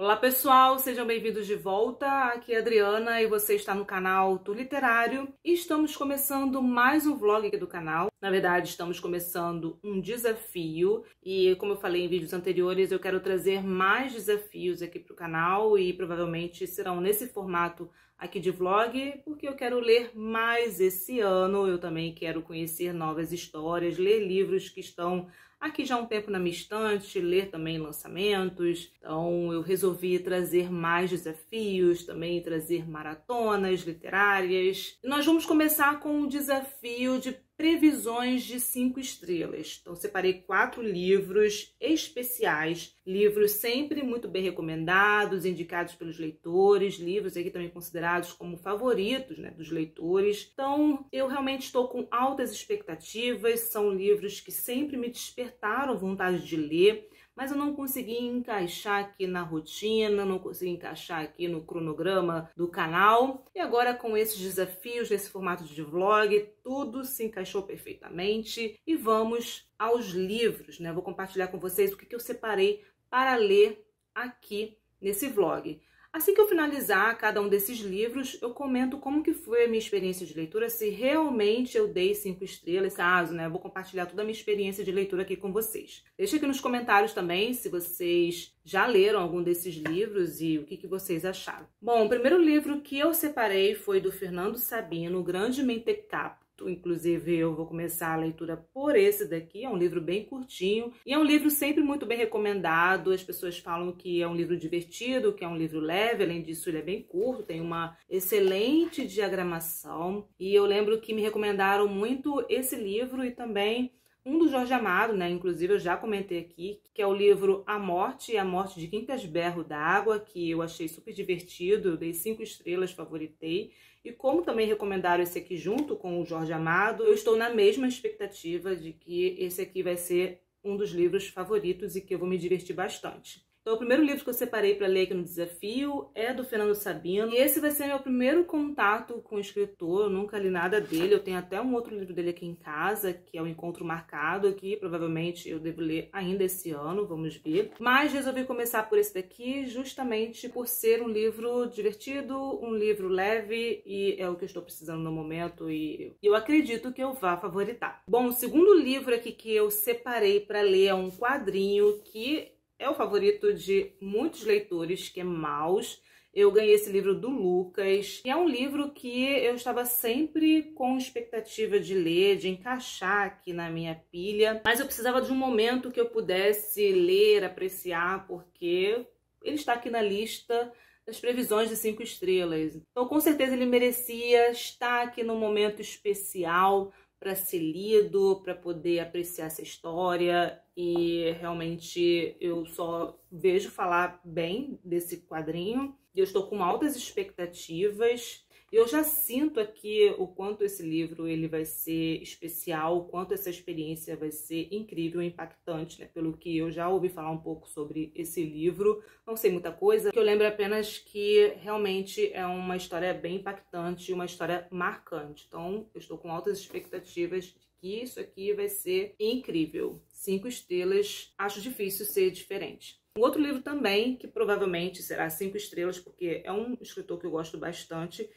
Olá pessoal, sejam bem-vindos de volta. Aqui é a Adriana e você está no canal Tour Literário e estamos começando mais um vlog aqui do canal. Na verdade, estamos começando um desafio e, como eu falei em vídeos anteriores, eu quero trazer mais desafios aqui para o canal e provavelmente serão nesse formato aqui de vlog, porque eu quero ler mais esse ano. Eu também quero conhecer novas histórias, ler livros que estão aqui já há um tempo na minha estante, ler também lançamentos. Então eu resolvi trazer mais desafios, também trazer maratonas literárias. E nós vamos começar com um desafio de previsões de 5 estrelas. Então separei 4 livros especiais, livros sempre muito bem recomendados, indicados pelos leitores, livros aqui também considerados como favoritos, né, dos leitores. Então eu realmente estou com altas expectativas, são livros que sempre me despertaram vontade de ler, mas eu não consegui encaixar aqui na rotina, não consegui encaixar aqui no cronograma do canal. E agora com esses desafios, nesse formato de vlog, tudo se encaixou perfeitamente. E vamos aos livros, né? Vou compartilhar com vocês o que eu separei para ler aqui nesse vlog. Assim que eu finalizar cada um desses livros, eu comento como que foi a minha experiência de leitura, se realmente eu dei 5 estrelas, caso, né? Eu vou compartilhar toda a minha experiência de leitura aqui com vocês. Deixa aqui nos comentários também se vocês já leram algum desses livros e o que vocês acharam. Bom, o primeiro livro que eu separei foi do Fernando Sabino, Grande Mentecapto. Inclusive, eu vou começar a leitura por esse daqui, é um livro bem curtinho e é um livro sempre muito bem recomendado. As pessoas falam que é um livro divertido, que é um livro leve, além disso ele é bem curto, tem uma excelente diagramação. E eu lembro que me recomendaram muito esse livro e também um do Jorge Amado, né? Inclusive eu já comentei aqui, que é o livro A Morte e a Morte de Quincas Berro d'Água, que eu achei super divertido, eu dei 5 estrelas, favoritei. E como também recomendaram esse aqui junto com o Jorge Amado, eu estou na mesma expectativa de que esse aqui vai ser um dos livros favoritos e que eu vou me divertir bastante. Então, o primeiro livro que eu separei para ler aqui no desafio é do Fernando Sabino. E esse vai ser meu primeiro contato com o escritor, eu nunca li nada dele. Eu tenho até um outro livro dele aqui em casa, que é o Encontro Marcado, que provavelmente eu devo ler ainda esse ano, vamos ver. Mas resolvi começar por esse daqui justamente por ser um livro divertido, um livro leve, e é o que eu estou precisando no momento e eu acredito que eu vá favoritar. Bom, o segundo livro aqui que eu separei para ler é um quadrinho que é o favorito de muitos leitores, que é Maus. Eu ganhei esse livro do Lucas. E é um livro que eu estava sempre com expectativa de ler, de encaixar aqui na minha pilha. Mas eu precisava de um momento que eu pudesse ler, apreciar, porque ele está aqui na lista das previsões de 5 estrelas. Então, com certeza, ele merecia estar aqui num momento especial para ser lido, para poder apreciar essa história, e realmente eu só vejo falar bem desse quadrinho. Eu estou com altas expectativas. Eu já sinto aqui o quanto esse livro ele vai ser especial, o quanto essa experiência vai ser incrível e impactante, né? Pelo que eu já ouvi falar um pouco sobre esse livro, não sei muita coisa, que eu lembro apenas que realmente é uma história bem impactante, uma história marcante. Então, eu estou com altas expectativas de que isso aqui vai ser incrível. 5 estrelas, acho difícil ser diferente. Um outro livro também, que provavelmente será 5 estrelas, porque é um escritor que eu gosto bastante,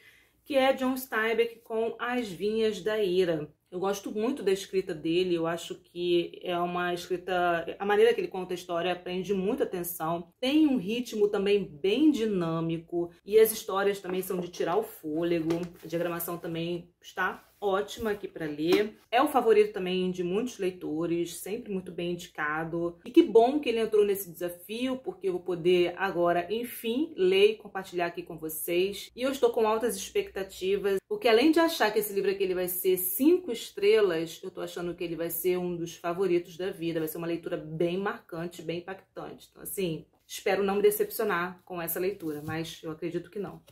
que é John Steinbeck com As Vinhas da Ira. Eu gosto muito da escrita dele, eu acho que é uma escrita... A maneira que ele conta a história prende muita atenção. Tem um ritmo também bem dinâmico e as histórias também são de tirar o fôlego. A diagramação também está ótima aqui para ler. É o favorito também de muitos leitores, sempre muito bem indicado. E que bom que ele entrou nesse desafio, porque eu vou poder agora, enfim, ler e compartilhar aqui com vocês. E eu estou com altas expectativas, porque além de achar que esse livro aqui ele vai ser 5 estrelas, eu tô achando que ele vai ser um dos favoritos da vida. Vai ser uma leitura bem marcante, bem impactante. Então, assim, espero não me decepcionar com essa leitura, mas eu acredito que não.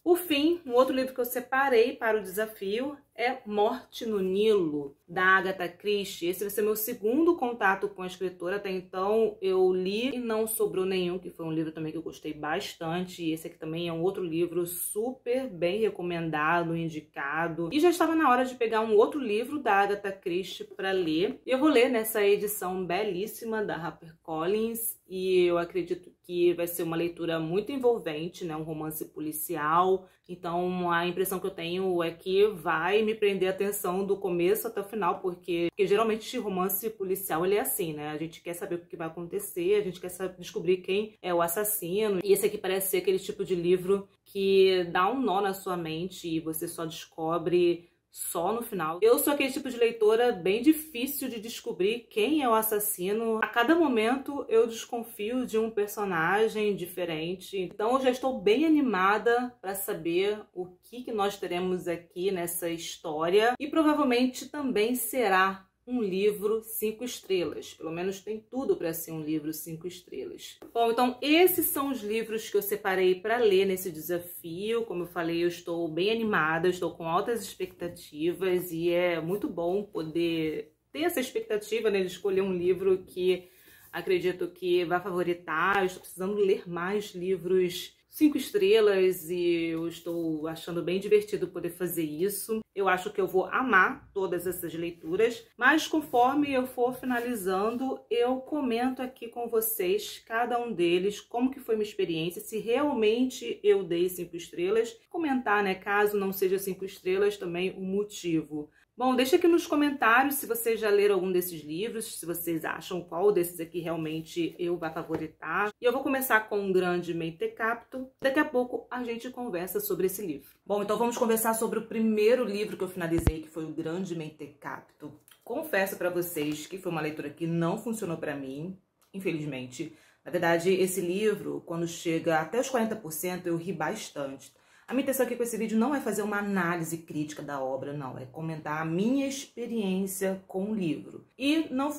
Por fim, um outro livro que eu separei para o desafio é Morte no Nilo, da Agatha Christie. Esse vai ser meu segundo contato com a escritora. Até então eu li e não sobrou nenhum, que foi um livro também que eu gostei bastante. E esse aqui também é um outro livro super bem recomendado, indicado. E já estava na hora de pegar um outro livro da Agatha Christie para ler. Eu vou ler nessa edição belíssima da HarperCollins. E eu acredito que vai ser uma leitura muito envolvente, né? Um romance policial. Então, a impressão que eu tenho é que vai me prender a atenção do começo até o final, porque geralmente romance policial ele é assim, né? A gente quer saber o que vai acontecer, a gente quer descobrir quem é o assassino. E esse aqui parece ser aquele tipo de livro que dá um nó na sua mente e você só descobre só no final. Eu sou aquele tipo de leitora bem difícil de descobrir quem é o assassino. A cada momento eu desconfio de um personagem diferente. Então eu já estou bem animada para saber o que nós teremos aqui nessa história. E provavelmente também será um livro 5 estrelas. Pelo menos tem tudo para ser um livro 5 estrelas. Bom, então esses são os livros que eu separei para ler nesse desafio. Como eu falei, eu estou bem animada, eu estou com altas expectativas e é muito bom poder ter essa expectativa, né, de escolher um livro que acredito que vai favoritar. Eu estou precisando ler mais livros 5 estrelas e eu estou achando bem divertido poder fazer isso. Eu acho que eu vou amar todas essas leituras, mas conforme eu for finalizando, eu comento aqui com vocês, cada um deles, como que foi minha experiência, se realmente eu dei 5 estrelas. Comentar, né, caso não seja 5 estrelas, também o motivo. Bom, deixa aqui nos comentários se vocês já leram algum desses livros, se vocês acham qual desses aqui realmente eu vou favoritar. E eu vou começar com Um Grande Mentecapto. Daqui a pouco a gente conversa sobre esse livro. Bom, então vamos conversar sobre o primeiro livro que eu finalizei, que foi O Grande Mentecapto. Confesso para vocês que foi uma leitura que não funcionou para mim, infelizmente. Na verdade, esse livro, quando chega até os 40%, eu ri bastante. A minha intenção aqui com esse vídeo não é fazer uma análise crítica da obra, não. É comentar a minha experiência com o livro. E não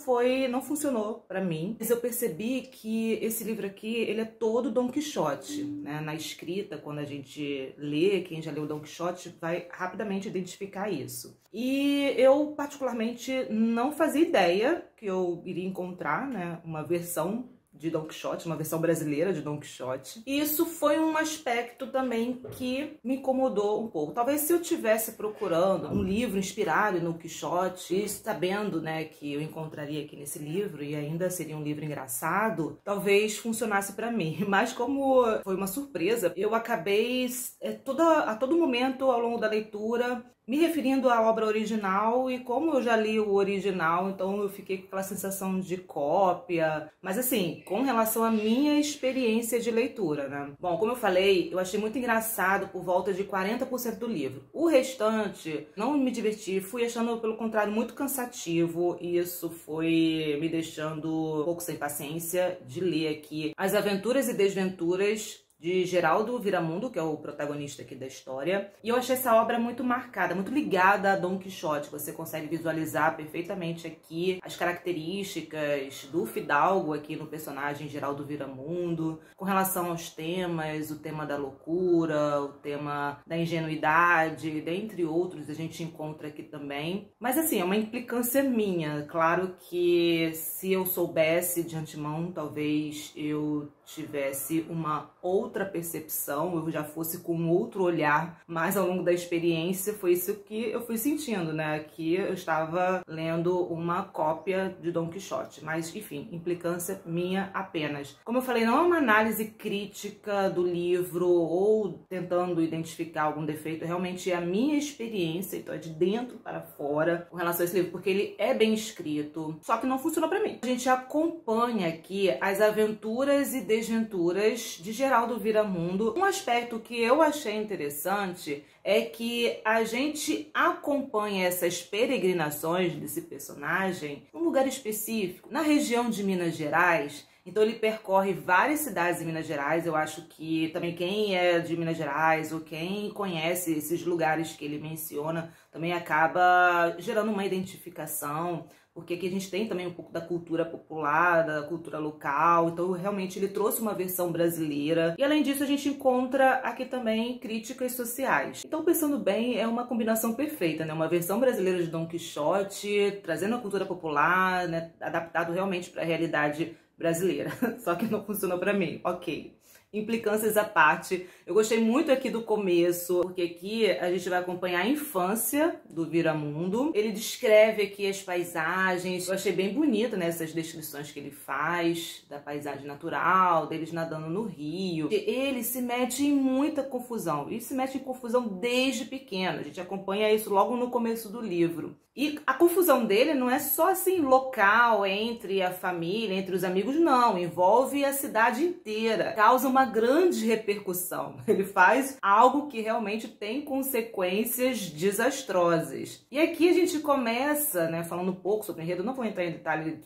funcionou pra mim. Mas eu percebi que esse livro aqui, ele é todo Dom Quixote, né? Na escrita, quando a gente lê, quem já leu Dom Quixote vai rapidamente identificar isso. E eu, particularmente, não fazia ideia que eu iria encontrar, né, uma versão de Dom Quixote, uma versão brasileira de Dom Quixote. E isso foi um aspecto também que me incomodou um pouco. Talvez se eu estivesse procurando um livro inspirado em Dom Quixote, e sabendo, né, que eu encontraria aqui nesse livro e ainda seria um livro engraçado, talvez funcionasse para mim. Mas como foi uma surpresa, eu acabei a todo momento ao longo da leitura me referindo à obra original, e como eu já li o original, então eu fiquei com aquela sensação de cópia, mas assim, com relação à minha experiência de leitura, né? Bom, como eu falei, eu achei muito engraçado por volta de 40% do livro. O restante, não me diverti, fui achando, pelo contrário, muito cansativo, e isso foi me deixando um pouco sem paciência de ler aqui As Aventuras e Desventuras de Geraldo Viramundo, que é o protagonista aqui da história. E eu achei essa obra muito marcada, muito ligada a Dom Quixote. Você consegue visualizar perfeitamente aqui as características do fidalgo aqui no personagem Geraldo Viramundo, com relação aos temas, o tema da loucura, o tema da ingenuidade, dentre outros, a gente encontra aqui também. Mas assim, é uma implicância minha. Claro que se eu soubesse de antemão, talvez eu tivesse uma outra percepção, eu já fosse com outro olhar, mas ao longo da experiência foi isso que eu fui sentindo, né? Que eu estava lendo uma cópia de Dom Quixote, mas enfim, implicância minha apenas. Como eu falei, não é uma análise crítica do livro ou tentando identificar algum defeito, realmente é a minha experiência, então é de dentro para fora com relação a esse livro, porque ele é bem escrito, só que não funcionou para mim. A gente acompanha aqui as aventuras e desventuras de Geraldo Viramundo. Um aspecto que eu achei interessante é que a gente acompanha essas peregrinações desse personagem num lugar específico, na região de Minas Gerais. Então ele percorre várias cidades em Minas Gerais. Eu acho que também quem é de Minas Gerais ou quem conhece esses lugares que ele menciona também acaba gerando uma identificação, porque aqui a gente tem também um pouco da cultura popular, da cultura local, então realmente ele trouxe uma versão brasileira. E além disso a gente encontra aqui também críticas sociais. Então, pensando bem, é uma combinação perfeita, né? Uma versão brasileira de Dom Quixote, trazendo a cultura popular, né? Adaptado realmente para a realidade brasileira. Só que não funcionou para mim, ok. Implicâncias à parte. Eu gostei muito aqui do começo, porque aqui a gente vai acompanhar a infância do Viramundo. Ele descreve aqui as paisagens. Eu achei bem bonito, né, essas descrições que ele faz da paisagem natural, deles nadando no rio. Ele se mete em muita confusão. Ele se mete em confusão desde pequeno. A gente acompanha isso logo no começo do livro. E a confusão dele não é só assim local, entre a família, entre os amigos, não. Envolve a cidade inteira. Causa uma grande repercussão. Ele faz algo que realmente tem consequências desastrosas. E aqui a gente começa, né, falando um pouco sobre o enredo. Não vou entrar em detalhe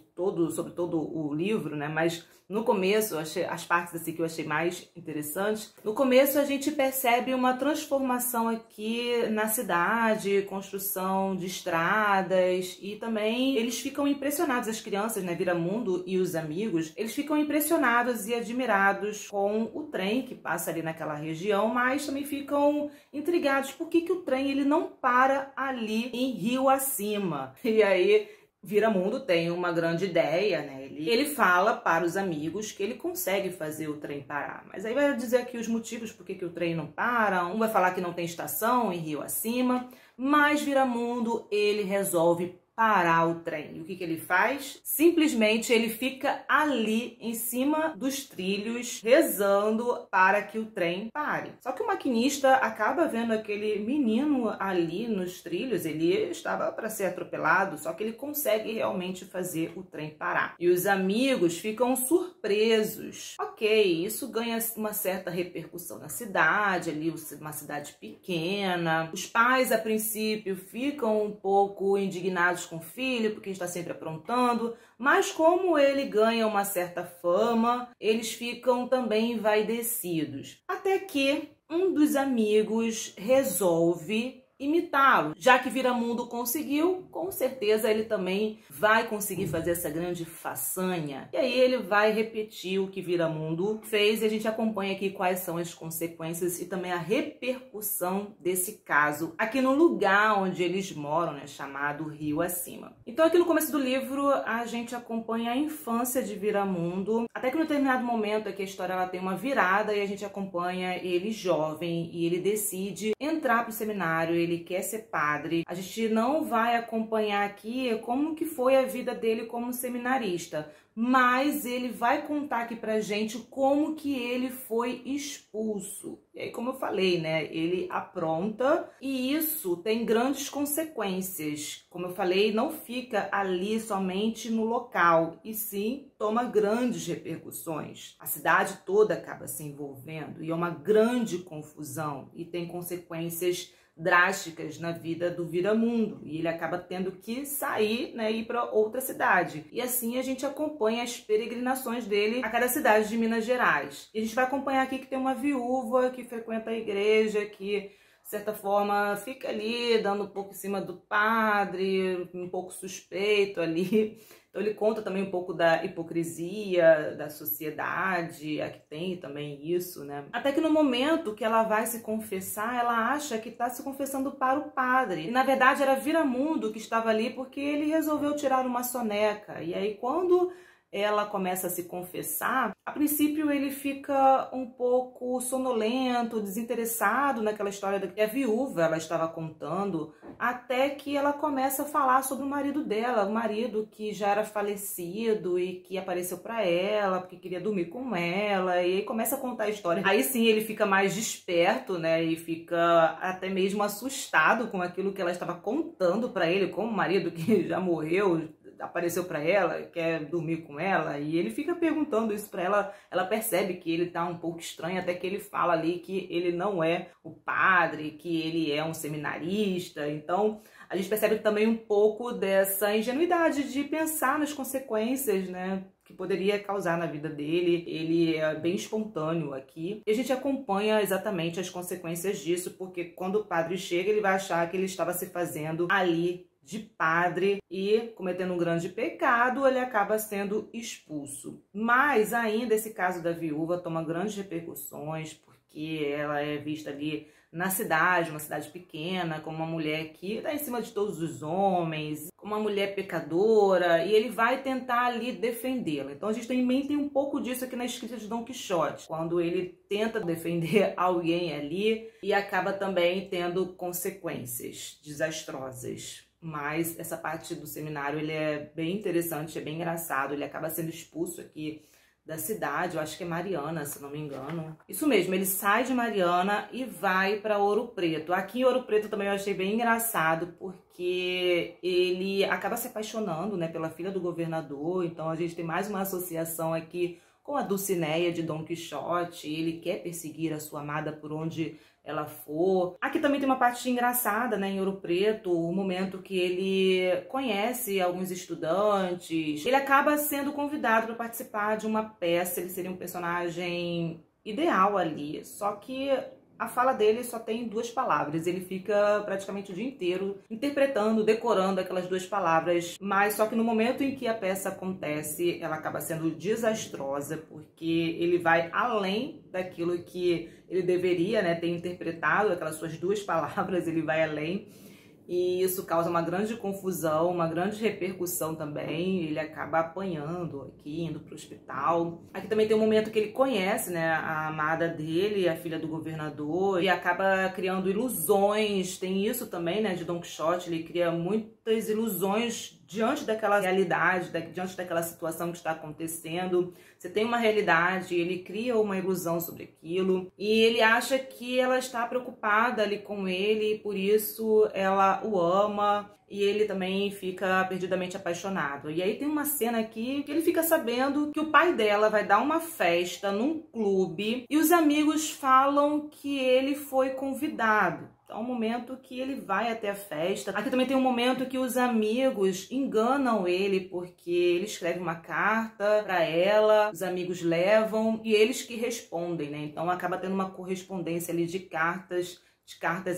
sobre todo o livro, né, mas no começo, as partes assim que eu achei mais interessantes, no começo a gente percebe uma transformação aqui na cidade, construção de estradas, e também eles ficam impressionados, as crianças, né, Viramundo e os amigos, eles ficam impressionados e admirados com o trem que passa ali naquela região, mas também ficam intrigados por que o trem ele não para ali em Rio Acima. E aí Viramundo tem uma grande ideia, né? Ele fala para os amigos que ele consegue fazer o trem parar. Mas aí vai dizer aqui os motivos por que o trem não para. Um vai falar que não tem estação em Rio Acima. Mas Viramundo, ele resolve parar o trem. E o que ele faz? Simplesmente ele fica ali em cima dos trilhos rezando para que o trem pare. Só que o maquinista acaba vendo aquele menino ali nos trilhos, ele estava para ser atropelado, só que ele consegue realmente fazer o trem parar. E os amigos ficam surpresos. Ok, isso ganha uma certa repercussão na cidade, ali uma cidade pequena. Os pais, a princípio, ficam um pouco indignados com o filho, porque está sempre aprontando, mas como ele ganha uma certa fama, eles ficam também envaidecidos. Até que um dos amigos resolve imitá-lo. Já que Viramundo conseguiu, com certeza ele também vai conseguir fazer essa grande façanha. E aí ele vai repetir o que Viramundo fez e a gente acompanha aqui quais são as consequências e também a repercussão desse caso aqui no lugar onde eles moram, né, chamado Rio Acima. Então aqui no começo do livro a gente acompanha a infância de Viramundo, até que no determinado momento aqui a história ela tem uma virada e a gente acompanha ele jovem e ele decide entrar para o seminário, ele quer ser padre. A gente não vai acompanhar aqui como que foi a vida dele como seminarista, mas ele vai contar aqui pra gente como que ele foi expulso. E aí, como eu falei, né, ele apronta e isso tem grandes consequências. Como eu falei, não fica ali somente no local, e sim toma grandes repercussões. A cidade toda acaba se envolvendo e é uma grande confusão e tem consequências drásticas na vida do Viramundo, e ele acaba tendo que sair, né, ir para outra cidade. E assim a gente acompanha as peregrinações dele a cada cidade de Minas Gerais. E a gente vai acompanhar aqui que tem uma viúva que frequenta a igreja, que de certa forma fica ali dando um pouco em cima do padre, um pouco suspeito ali. Então ele conta também um pouco da hipocrisia da sociedade, aqui tem também isso, né? Até que no momento que ela vai se confessar, ela acha que está se confessando para o padre. E na verdade era Viramundo que estava ali porque ele resolveu tirar uma soneca. E aí quando ela começa a se confessar, a princípio ele fica um pouco sonolento, desinteressado naquela história que a viúva ela estava contando, até que ela começa a falar sobre o marido dela, o marido que já era falecido e que apareceu para ela, porque queria dormir com ela, e aí começa a contar a história. Aí sim ele fica mais desperto, né, e fica até mesmo assustado com aquilo que ela estava contando para ele, como o marido que já morreu, apareceu para ela, quer dormir com ela, e ele fica perguntando isso para ela. Ela percebe que ele tá um pouco estranho, até que ele fala ali que ele não é o padre, que ele é um seminarista. Então a gente percebe também um pouco dessa ingenuidade de pensar nas consequências, né, que poderia causar na vida dele. Ele é bem espontâneo aqui. E a gente acompanha exatamente as consequências disso, porque quando o padre chega, ele vai achar que ele estava se fazendo ali de padre e, cometendo um grande pecado, ele acaba sendo expulso. Mas ainda esse caso da viúva toma grandes repercussões, porque ela é vista ali na cidade, uma cidade pequena, como uma mulher que está em cima de todos os homens, como uma mulher pecadora, e ele vai tentar ali defendê-la. Então a gente também tem um pouco disso aqui na escrita de Dom Quixote, quando ele tenta defender alguém ali e acaba também tendo consequências desastrosas. Mas essa parte do seminário ele é bem interessante, é bem engraçado, ele acaba sendo expulso aqui da cidade, eu acho que é Mariana, se não me engano. Isso mesmo, ele sai de Mariana e vai para Ouro Preto. Aqui em Ouro Preto também eu achei bem engraçado, porque ele acaba se apaixonando, né, pela filha do governador. Então a gente tem mais uma associação aqui com a Dulcinea de Dom Quixote. Ele quer perseguir a sua amada por onde ela for. Aqui também tem uma parte engraçada, né, em Ouro Preto, o momento que ele conhece alguns estudantes. Ele acaba sendo convidado para participar de uma peça, ele seria um personagem ideal ali, só que a fala dele só tem 2 palavras, ele fica praticamente o dia inteiro interpretando, decorando aquelas 2 palavras, mas só que no momento em que a peça acontece, ela acaba sendo desastrosa, porque ele vai além daquilo que ele deveria, né, ter interpretado, aquelas suas 2 palavras, ele vai além. E isso causa uma grande confusão, uma grande repercussão também. Ele acaba apanhando aqui, indo para o hospital. Aqui também tem um momento que ele conhece, né, a amada dele, a filha do governador, e acaba criando ilusões. Tem isso também, né, de Dom Quixote. Ele cria muitas ilusões diante daquela realidade, diante daquela situação que está acontecendo. Você tem uma realidade, ele cria uma ilusão sobre aquilo e ele acha que ela está preocupada ali com ele e por isso ela o ama e ele também fica perdidamente apaixonado. E aí tem uma cena aqui que ele fica sabendo que o pai dela vai dar uma festa num clube e os amigos falam que ele foi convidado. É um momento que ele vai até a festa. Aqui também tem um momento que os amigos enganam ele, porque ele escreve uma carta para ela, os amigos levam e eles que respondem, né? Então acaba tendo uma correspondência ali de cartas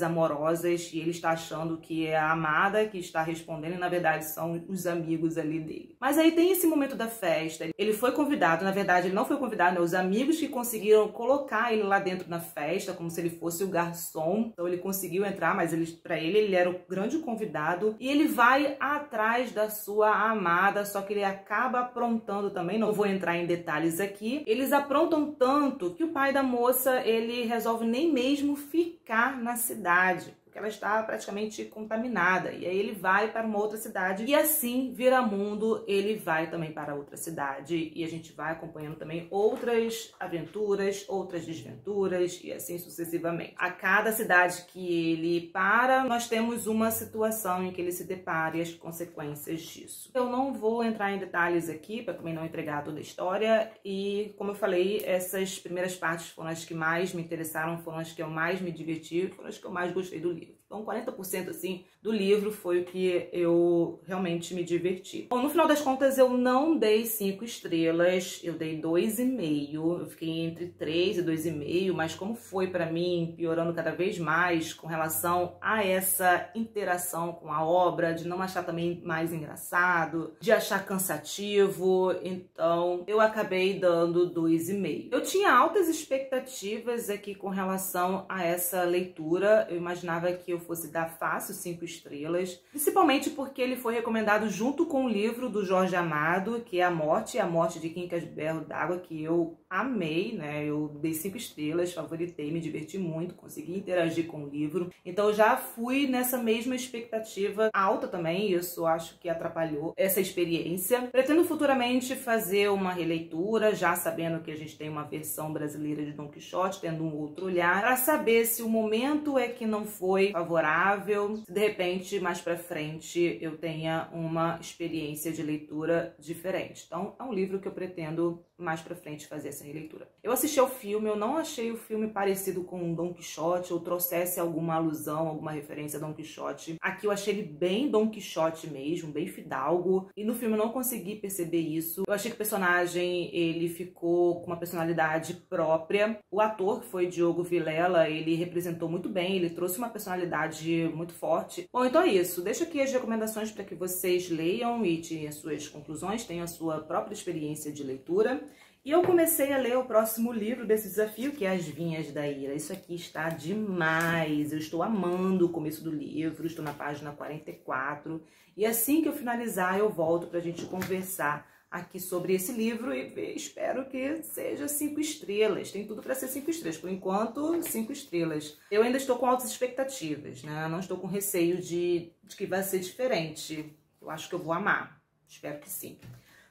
amorosas e ele está achando que é a amada que está respondendo e na verdade são os amigos ali dele. Mas aí tem esse momento da festa, ele foi convidado, na verdade ele não foi convidado, né? Os amigos que conseguiram colocar ele lá dentro na festa, como se ele fosse o garçom, então ele conseguiu entrar, mas para ele era o grande convidado e ele vai atrás da sua amada, só que ele acaba aprontando também, não vou entrar em detalhes aqui, eles aprontam tanto que o pai da moça, ele resolve nem mesmo ficar na cidade, porque ela está praticamente contaminada. E aí ele vai para uma outra cidade e assim, Viramundo, ele vai também para outra cidade e a gente vai acompanhando também outras aventuras, outras desventuras e assim sucessivamente. A cada cidade que ele para, nós temos uma situação em que ele se depara e as consequências disso. Eu não vou entrar em detalhes aqui para também não entregar toda a história e, como eu falei, essas primeiras partes foram as que mais me interessaram, foram as que eu mais me diverti, foram as que eu mais gostei do livro. Então 40% assim do livro foi o que eu realmente me diverti. Bom, no final das contas eu não dei 5 estrelas, eu dei 2,5. Eu fiquei entre 3 e 2,5, mas como foi pra mim piorando cada vez mais com relação a essa interação com a obra, de não achar também mais engraçado, de achar cansativo, então eu acabei dando 2,5. Eu tinha altas expectativas aqui com relação a essa leitura, eu imaginava que eu fosse dar fácil 5 estrelas, principalmente porque ele foi recomendado junto com o livro do Jorge Amado, que é A Morte de Quincas Berro d'Água, que eu amei, né? Eu dei 5 estrelas, favoritei, me diverti muito, consegui interagir com o livro. Então eu já fui nessa mesma expectativa alta também, isso acho que atrapalhou essa experiência. Pretendo futuramente fazer uma releitura, já sabendo que a gente tem uma versão brasileira de Dom Quixote, tendo um outro olhar, para saber se o momento é que não foi favorável, se de repente mais pra frente eu tenha uma experiência de leitura diferente. Então é um livro que eu pretendo mais pra frente fazer essa releitura. Eu assisti ao filme, eu não achei o filme parecido com Dom Quixote, ou trouxesse alguma alusão, alguma referência a Dom Quixote. Aqui eu achei ele bem Dom Quixote mesmo, bem fidalgo, e no filme eu não consegui perceber isso. Eu achei que o personagem, ele ficou com uma personalidade própria. O ator, que foi Diogo Vilela, ele representou muito bem, ele trouxe uma personalidade personalidade muito forte. Bom, então é isso. Deixo aqui as recomendações para que vocês leiam e tirem as suas conclusões, tenham a sua própria experiência de leitura. E eu comecei a ler o próximo livro desse desafio, que é As Vinhas da Ira. Isso aqui está demais. Eu estou amando o começo do livro, estou na página 44. E assim que eu finalizar, eu volto para a gente conversar aqui sobre esse livro e espero que seja 5 estrelas. Tem tudo para ser 5 estrelas. Por enquanto, 5 estrelas. Eu ainda estou com altas expectativas, né? Não estou com receio de que vai ser diferente. Eu acho que eu vou amar. Espero que sim.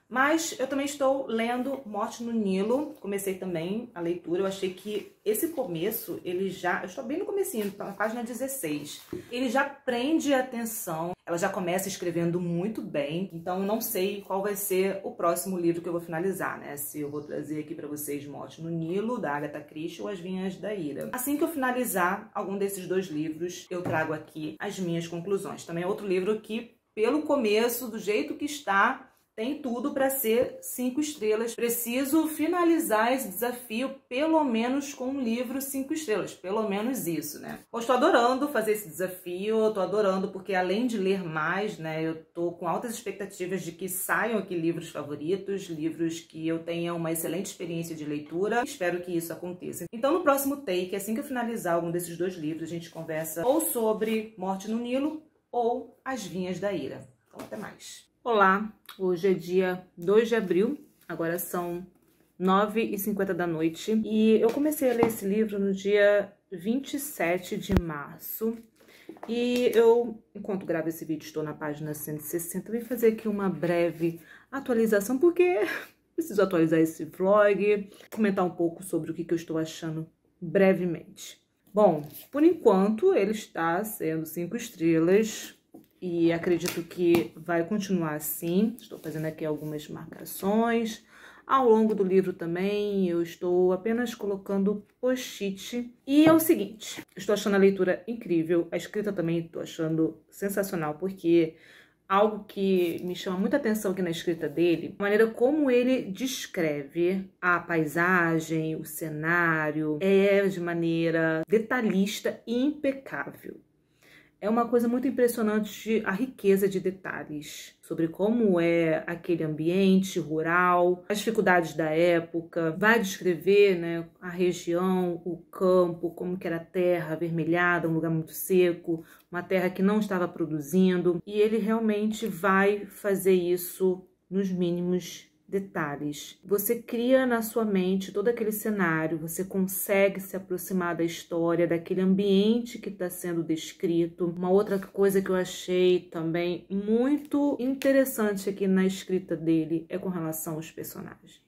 Mas eu também estou lendo Morte no Nilo. Comecei também a leitura. Eu achei que esse começo, ele já... Eu estou bem no comecinho, na página 16. Ele já prende a atenção. Ela já começa escrevendo muito bem. Então, eu não sei qual vai ser o próximo livro que eu vou finalizar, né? Se eu vou trazer aqui para vocês Morte no Nilo, da Agatha Christie, ou As Vinhas da Ira. Assim que eu finalizar algum desses 2 livros, eu trago aqui as minhas conclusões. Também é outro livro que, pelo começo, do jeito que está... tem tudo para ser 5 estrelas. Preciso finalizar esse desafio pelo menos com um livro 5 estrelas. Pelo menos isso, né? Eu estou adorando fazer esse desafio. Estou adorando porque além de ler mais, né? Eu estou com altas expectativas de que saiam aqui livros favoritos. Livros que eu tenha uma excelente experiência de leitura. Espero que isso aconteça. Então no próximo take, assim que eu finalizar algum desses 2 livros, a gente conversa ou sobre Morte no Nilo ou As Vinhas da Ira. Então até mais. Olá, hoje é dia 2 de abril, agora são 9h50 da noite e eu comecei a ler esse livro no dia 27 de março e eu, enquanto gravo esse vídeo, estou na página 160, vim fazer aqui uma breve atualização porque preciso atualizar esse vlog, comentar um pouco sobre o que eu estou achando brevemente. Bom, por enquanto ele está sendo 5 estrelas. E acredito que vai continuar assim. Estou fazendo aqui algumas marcações. Ao longo do livro também eu estou apenas colocando post-it. E é o seguinte, estou achando a leitura incrível. A escrita também estou achando sensacional, porque algo que me chama muita atenção aqui na escrita dele, a maneira como ele descreve a paisagem, o cenário, é de maneira detalhista e impecável. É uma coisa muito impressionante a riqueza de detalhes sobre como é aquele ambiente rural, as dificuldades da época. Vai descrever, né, a região, o campo, como que era a terra avermelhada, um lugar muito seco, uma terra que não estava produzindo. E ele realmente vai fazer isso nos mínimos detalhes. Você cria na sua mente todo aquele cenário, você consegue se aproximar da história, daquele ambiente que está sendo descrito. Uma outra coisa que eu achei também muito interessante aqui na escrita dele é com relação aos personagens.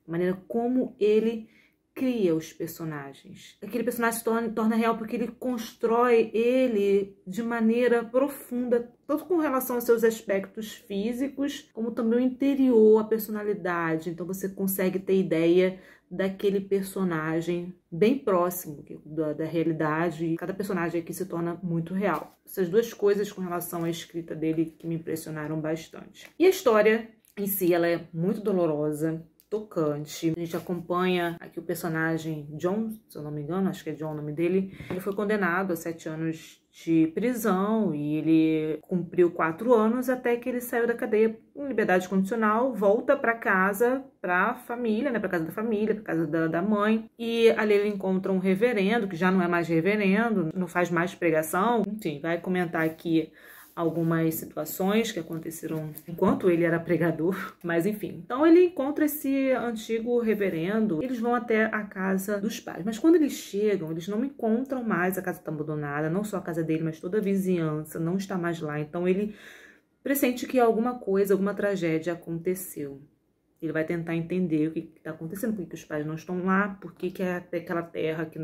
A maneira como ele cria os personagens. Aquele personagem se torna real porque ele constrói ele de maneira profunda, tanto com relação aos seus aspectos físicos, como também o interior, a personalidade. Então você consegue ter ideia daquele personagem bem próximo da realidade, e cada personagem aqui se torna muito real. Essas 2 coisas com relação à escrita dele que me impressionaram bastante. E a história em si, ela é muito dolorosa, tocante. A gente acompanha aqui o personagem John, se eu não me engano, acho que é John o nome dele. Ele foi condenado a 7 anos de prisão e ele cumpriu 4 anos até que ele saiu da cadeia em liberdade condicional, volta para casa, para família, né, para casa da família, para casa da mãe. E ali ele encontra um reverendo, que já não é mais reverendo, não faz mais pregação. Enfim, vai comentar aqui algumas situações que aconteceram enquanto ele era pregador, mas enfim. Então ele encontra esse antigo reverendo, eles vão até a casa dos pais, mas quando eles chegam, eles não encontram mais, a casa está abandonada, não só a casa dele, mas toda a vizinhança não está mais lá, então ele pressente que alguma coisa, alguma tragédia aconteceu. Ele vai tentar entender o que está acontecendo, por que os pais não estão lá, por que aquela terra que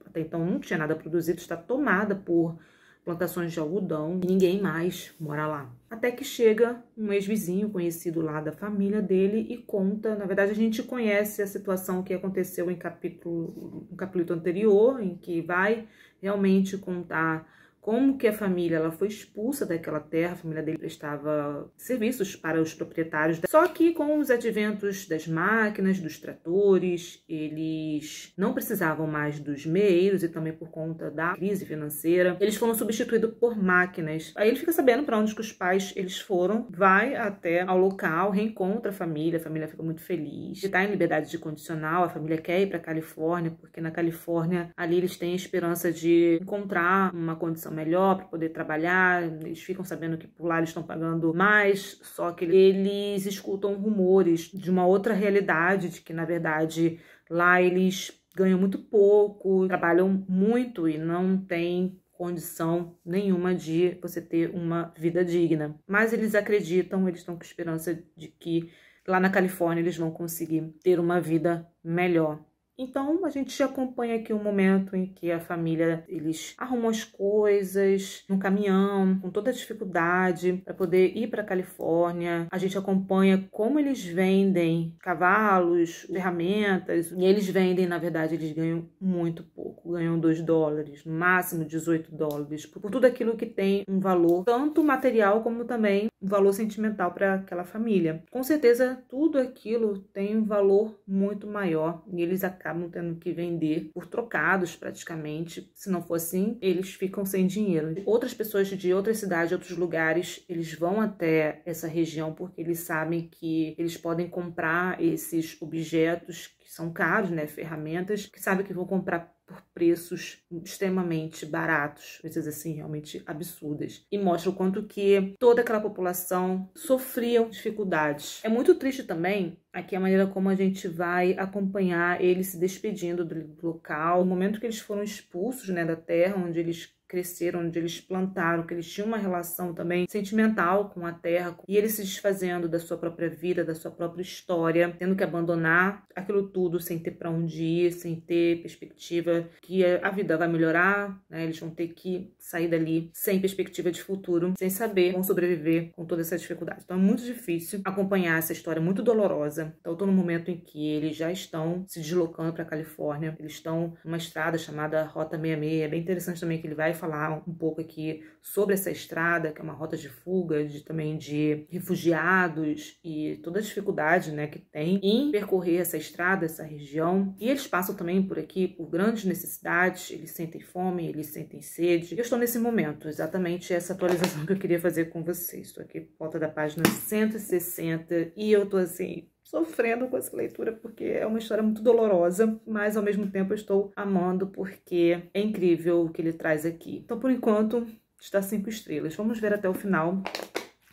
até então não tinha nada produzido está tomada por plantações de algodão e ninguém mais mora lá. Até que chega um ex-vizinho conhecido lá da família dele e conta, na verdade a gente conhece a situação que aconteceu em capítulo anterior, em que vai realmente contar como que a família ela foi expulsa daquela terra, a família dele prestava serviços para os proprietários. Só que com os adventos das máquinas, dos tratores, eles não precisavam mais dos meeiros e também por conta da crise financeira, eles foram substituídos por máquinas. Aí ele fica sabendo para onde que os pais eles foram, vai até ao local, reencontra a família fica muito feliz, está em liberdade de condicional, a família quer ir para a Califórnia, porque na Califórnia ali eles têm a esperança de encontrar uma condição melhor para poder trabalhar, eles ficam sabendo que por lá eles estão pagando mais, só que eles escutam rumores de uma outra realidade, de que na verdade lá eles ganham muito pouco, trabalham muito e não tem condição nenhuma de você ter uma vida digna. Mas eles acreditam, eles estão com esperança de que lá na Califórnia eles vão conseguir ter uma vida melhor. Então, a gente acompanha aqui um momento em que a família, eles arrumam as coisas num caminhão, com toda a dificuldade, para poder ir para a Califórnia. A gente acompanha como eles vendem cavalos, ferramentas, e eles vendem, na verdade, eles ganham muito pouco, ganham $2, no máximo $18, por tudo aquilo que tem um valor, tanto material como também um valor sentimental para aquela família. Com certeza, tudo aquilo tem um valor muito maior, e eles acabam tendo que vender por trocados praticamente. Se não for assim, eles ficam sem dinheiro. Outras pessoas de outras cidades, outros lugares, eles vão até essa região porque eles sabem que eles podem comprar esses objetos que são caros, né? Ferramentas, que sabem que vão comprar por preços extremamente baratos, coisas assim realmente absurdas. E mostra o quanto que toda aquela população sofria dificuldades. É muito triste também aqui a maneira como a gente vai acompanhar eles se despedindo do local, o momento que eles foram expulsos, né, da terra onde eles cresceram, onde eles plantaram, que eles tinham uma relação também sentimental com a terra, e eles se desfazendo da sua própria vida, da sua própria história, tendo que abandonar aquilo tudo sem ter para onde ir, sem ter perspectiva que a vida vai melhorar, né? Eles vão ter que sair dali sem perspectiva de futuro, sem saber como sobreviver com toda essa dificuldade. Então é muito difícil acompanhar essa história, muito dolorosa. Então eu tô no momento em que eles já estão se deslocando para a Califórnia, eles estão numa estrada chamada Rota 66, é bem interessante também que ele vai falar um pouco aqui sobre essa estrada, que é uma rota de fuga, também de refugiados e toda a dificuldade, né, que tem em percorrer essa estrada, essa região. E eles passam também por aqui por grandes necessidades, eles sentem fome, eles sentem sede. Eu estou nesse momento, exatamente essa atualização que eu queria fazer com vocês. Estou aqui por volta da página 160 e eu tô assim sofrendo com essa leitura porque é uma história muito dolorosa, mas ao mesmo tempo eu estou amando porque é incrível o que ele traz aqui. Então, por enquanto, está 5 estrelas. Vamos ver até o final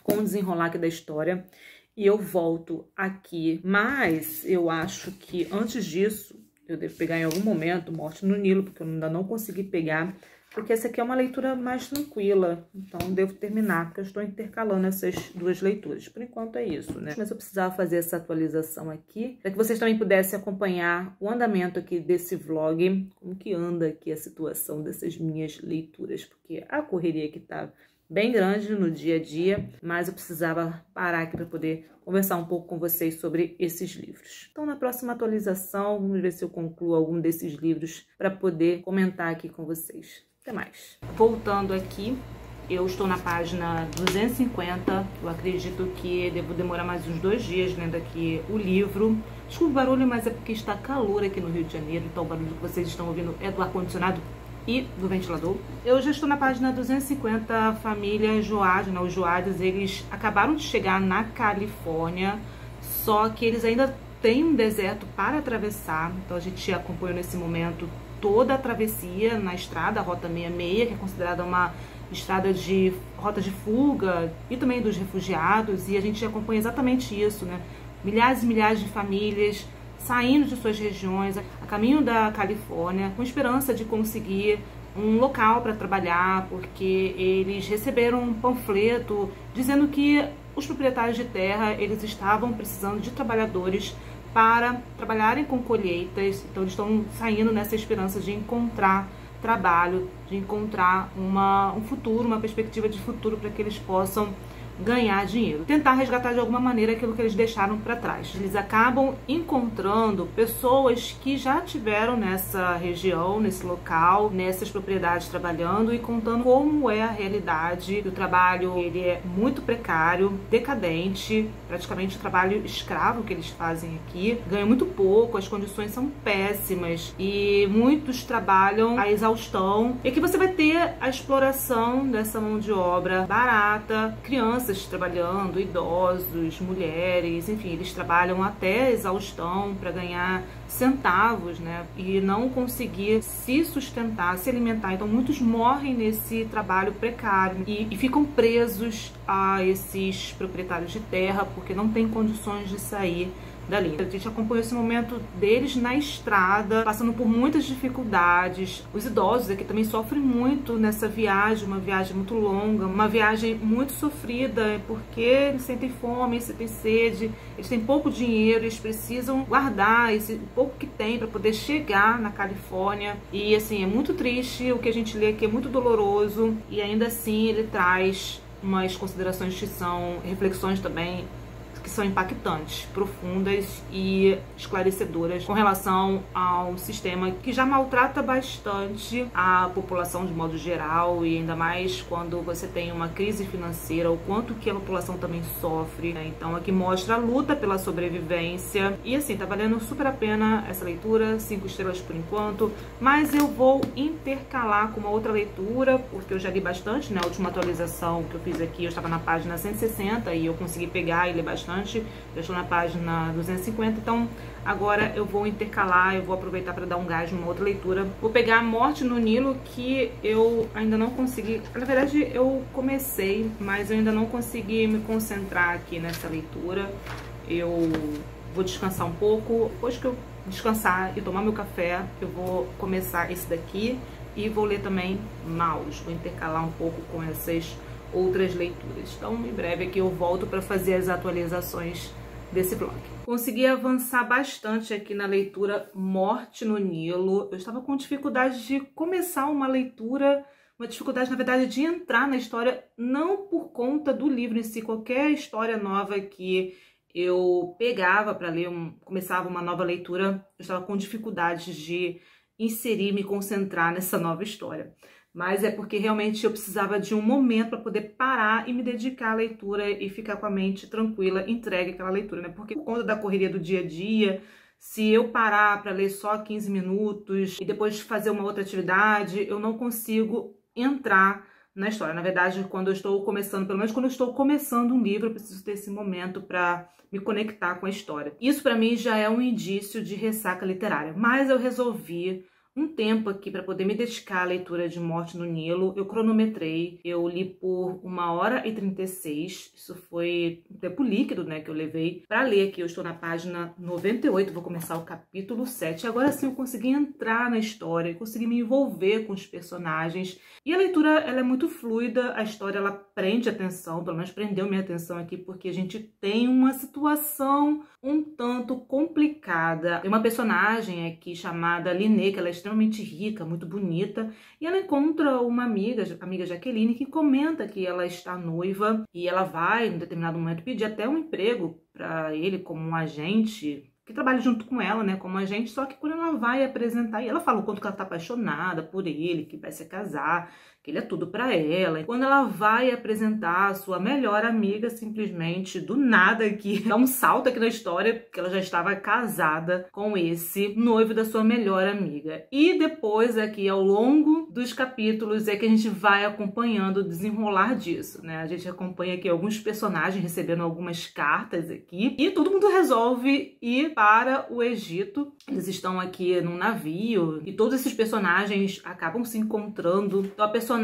com o desenrolar aqui da história e eu volto aqui. Mas eu acho que antes disso, eu devo pegar em algum momento Morte no Nilo, porque eu ainda não consegui pegar, porque essa aqui é uma leitura mais tranquila, então devo terminar, porque eu estou intercalando essas duas leituras. Por enquanto é isso, né? Mas eu precisava fazer essa atualização aqui, para que vocês também pudessem acompanhar o andamento aqui desse vlog, como que anda aqui a situação dessas minhas leituras, porque a correria aqui tá bem grande no dia a dia, mas eu precisava parar aqui para poder conversar um pouco com vocês sobre esses livros. Então, na próxima atualização, vamos ver se eu concluo algum desses livros para poder comentar aqui com vocês. Até mais. Voltando aqui, eu estou na página 250. Eu acredito que devo demorar mais uns 2 dias lendo aqui o livro. Desculpa o barulho, mas é porque está calor aqui no Rio de Janeiro, então o barulho que vocês estão ouvindo é do ar-condicionado e do ventilador. Eu já estou na página 250, família Joad, né? Os Joades, eles acabaram de chegar na Califórnia, só que eles ainda têm um deserto para atravessar, então a gente acompanhou nesse momento toda a travessia na estrada, a Rota 66, que é considerada uma estrada de rota de fuga e também dos refugiados, e a gente acompanha exatamente isso, né? Milhares e milhares de famílias saindo de suas regiões a caminho da Califórnia, com esperança de conseguir um local para trabalhar, porque eles receberam um panfleto dizendo que os proprietários de terra, eles estavam precisando de trabalhadores para trabalharem com colheitas, então eles estão saindo nessa esperança de encontrar trabalho, de encontrar um futuro, uma perspectiva de futuro para que eles possam ganhar dinheiro, tentar resgatar de alguma maneira aquilo que eles deixaram para trás. Eles acabam encontrando pessoas que já tiveram nessa região, nesse local, nessas propriedades trabalhando e contando como é a realidade do trabalho. Ele é muito precário, decadente, praticamente um trabalho escravo que eles fazem aqui, ganham muito pouco, as condições são péssimas e muitos trabalham à exaustão. E aqui você vai ter a exploração dessa mão de obra barata, crianças trabalhando, idosos, mulheres, enfim, eles trabalham até a exaustão para ganhar centavos, né? E não conseguir se sustentar, se alimentar. Então muitos morrem nesse trabalho precário e ficam presos a esses proprietários de terra porque não têm condições de sair dali. A gente acompanhou esse momento deles na estrada, passando por muitas dificuldades. Os idosos aqui também sofrem muito nessa viagem, uma viagem muito longa, uma viagem muito sofrida, porque eles sentem fome, sentem sede, eles têm pouco dinheiro, eles precisam guardar esse pouco que tem para poder chegar na Califórnia. E assim, é muito triste, o que a gente lê aqui é muito doloroso, e ainda assim ele traz umas considerações que são reflexões também que são impactantes, profundas e esclarecedoras com relação a um sistema que já maltrata bastante a população de modo geral, e ainda mais quando você tem uma crise financeira, o quanto que a população também sofre, né? Então aqui mostra a luta pela sobrevivência e assim, tá valendo super a pena essa leitura, 5 estrelas por enquanto, mas eu vou intercalar com uma outra leitura, porque eu já li bastante, né? A última atualização que eu fiz aqui, eu estava na página 160 e eu consegui pegar e ler bastante. Eu estou na página 250, então agora eu vou intercalar, eu vou aproveitar para dar um gás numa outra leitura. Vou pegar a Morte no Nilo, que eu ainda não consegui, na verdade eu comecei, mas eu ainda não consegui me concentrar aqui nessa leitura. Eu vou descansar um pouco, depois que eu descansar e tomar meu café, eu vou começar esse daqui e vou ler também Maus, vou intercalar um pouco com essas outras leituras. Então, em breve aqui eu volto para fazer as atualizações desse blog. Consegui avançar bastante aqui na leitura Morte no Nilo. Eu estava com dificuldade de começar uma leitura, uma dificuldade, na verdade, de entrar na história, não por conta do livro em si. Qualquer história nova que eu pegava para ler, começava uma nova leitura, eu estava com dificuldade de inserir, me concentrar nessa nova história. Mas é porque realmente eu precisava de um momento para poder parar e me dedicar à leitura e ficar com a mente tranquila, entregue àquela leitura, né? Porque por conta da correria do dia a dia, se eu parar para ler só 15 minutos e depois fazer uma outra atividade, eu não consigo entrar na história. Na verdade, quando eu estou começando, pelo menos quando eu estou começando um livro, eu preciso ter esse momento para me conectar com a história. Isso para mim já é um indício de ressaca literária, mas eu resolvi um tempo aqui para poder me dedicar à leitura de Morte no Nilo. Eu cronometrei, eu li por 1h36, isso foi um tempo líquido, né, que eu levei para ler aqui. Eu estou na página 98, vou começar o capítulo 7. Agora sim eu consegui entrar na história, consegui me envolver com os personagens. E a leitura, ela é muito fluida, a história, ela prende a atenção, pelo menos prendeu minha atenção aqui, porque a gente tem uma situação um tanto complicada. Tem uma personagem aqui chamada Linné, que ela é extremamente rica, muito bonita, e ela encontra uma amiga, a amiga Jaqueline, que comenta que ela está noiva e ela vai, em determinado momento, pedir até um emprego para ele como um agente que trabalha junto com ela, né, como agente, só que quando ela vai apresentar, e ela fala o quanto que ela tá apaixonada por ele, que vai se casar, que ele é tudo pra ela. E quando ela vai apresentar a sua melhor amiga, simplesmente, do nada aqui, dá um salto aqui na história, porque ela já estava casada com esse noivo da sua melhor amiga. E depois, aqui, ao longo dos capítulos, é que a gente vai acompanhando o desenrolar disso, né? A gente acompanha aqui alguns personagens recebendo algumas cartas aqui, e todo mundo resolve ir para o Egito. Eles estão aqui num navio, e todos esses personagens acabam se encontrando. Então, a personagem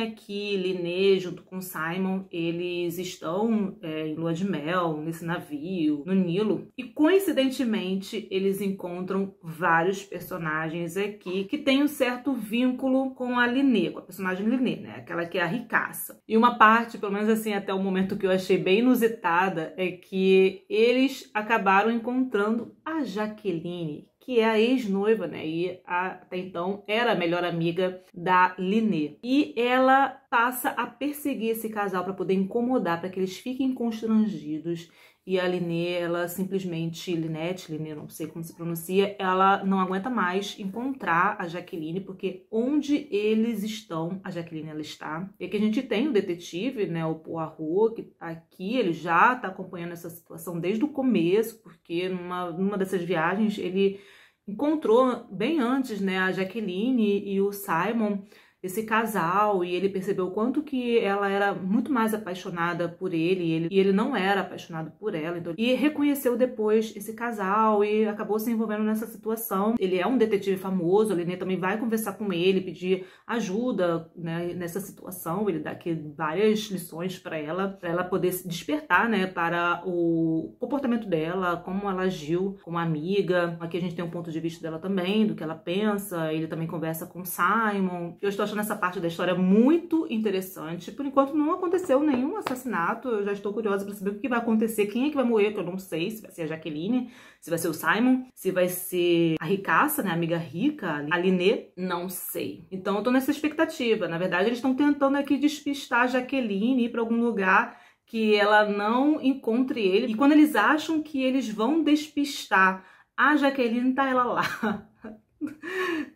aqui, Linné, junto com Simon, eles estão em lua de mel, nesse navio, no Nilo. E, coincidentemente, eles encontram vários personagens aqui que têm um certo vínculo com a Linné, com a personagem Linné, né? Aquela que é a ricaça. E uma parte, pelo menos assim, até o momento que eu achei bem inusitada, é que eles acabaram encontrando a Jaqueline, que é a ex-noiva, né? E até então era a melhor amiga da Linné. E ela passa a perseguir esse casal para poder incomodar, para que eles fiquem constrangidos. E a Linné, ela simplesmente, Linné, não sei como se pronuncia, ela não aguenta mais encontrar a Jaqueline, porque onde eles estão, a Jaqueline ela está. E aqui a gente tem o detetive, né, o Poirot, que tá aqui, ele já tá acompanhando essa situação desde o começo, porque numa dessas viagens ele encontrou bem antes, né, a Jaqueline e o Simon, esse casal, e ele percebeu o quanto que ela era muito mais apaixonada por ele, e ele não era apaixonado por ela, então, e reconheceu depois esse casal e acabou se envolvendo nessa situação. Ele é um detetive famoso, a Linné também vai conversar com ele, pedir ajuda, né, nessa situação, ele dá aqui várias lições para ela poder se despertar, né, para o comportamento dela, como ela agiu como amiga. Aqui a gente tem um ponto de vista dela também, do que ela pensa, ele também conversa com o Simon. Eu estou achando essa parte da história muito interessante. Por enquanto não aconteceu nenhum assassinato, eu já estou curiosa para saber o que vai acontecer, quem é que vai morrer, que eu não sei, se vai ser a Jaqueline, se vai ser o Simon, se vai ser a ricaça, né, a amiga rica, a Linné, não sei. Então eu tô nessa expectativa. Na verdade eles estão tentando aqui despistar a Jaqueline, ir para algum lugar que ela não encontre ele. E quando eles acham que eles vão despistar a Jaqueline, tá ela lá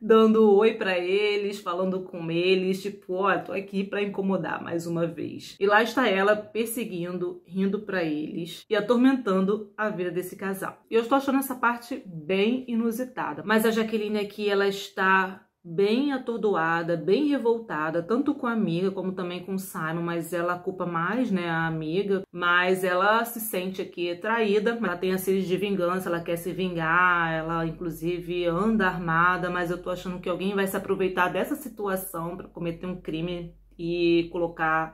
dando oi pra eles, falando com eles, tipo, ó, tô aqui pra incomodar mais uma vez. E lá está ela perseguindo, rindo pra eles e atormentando a vida desse casal. E eu estou achando essa parte bem inusitada. Mas a Jaqueline aqui, ela está bem atordoada, bem revoltada, tanto com a amiga como também com o Simon, mas ela culpa mais, né, a amiga, mas ela se sente aqui traída, ela tem a sede de vingança, ela quer se vingar, ela inclusive anda armada, mas eu tô achando que alguém vai se aproveitar dessa situação para cometer um crime e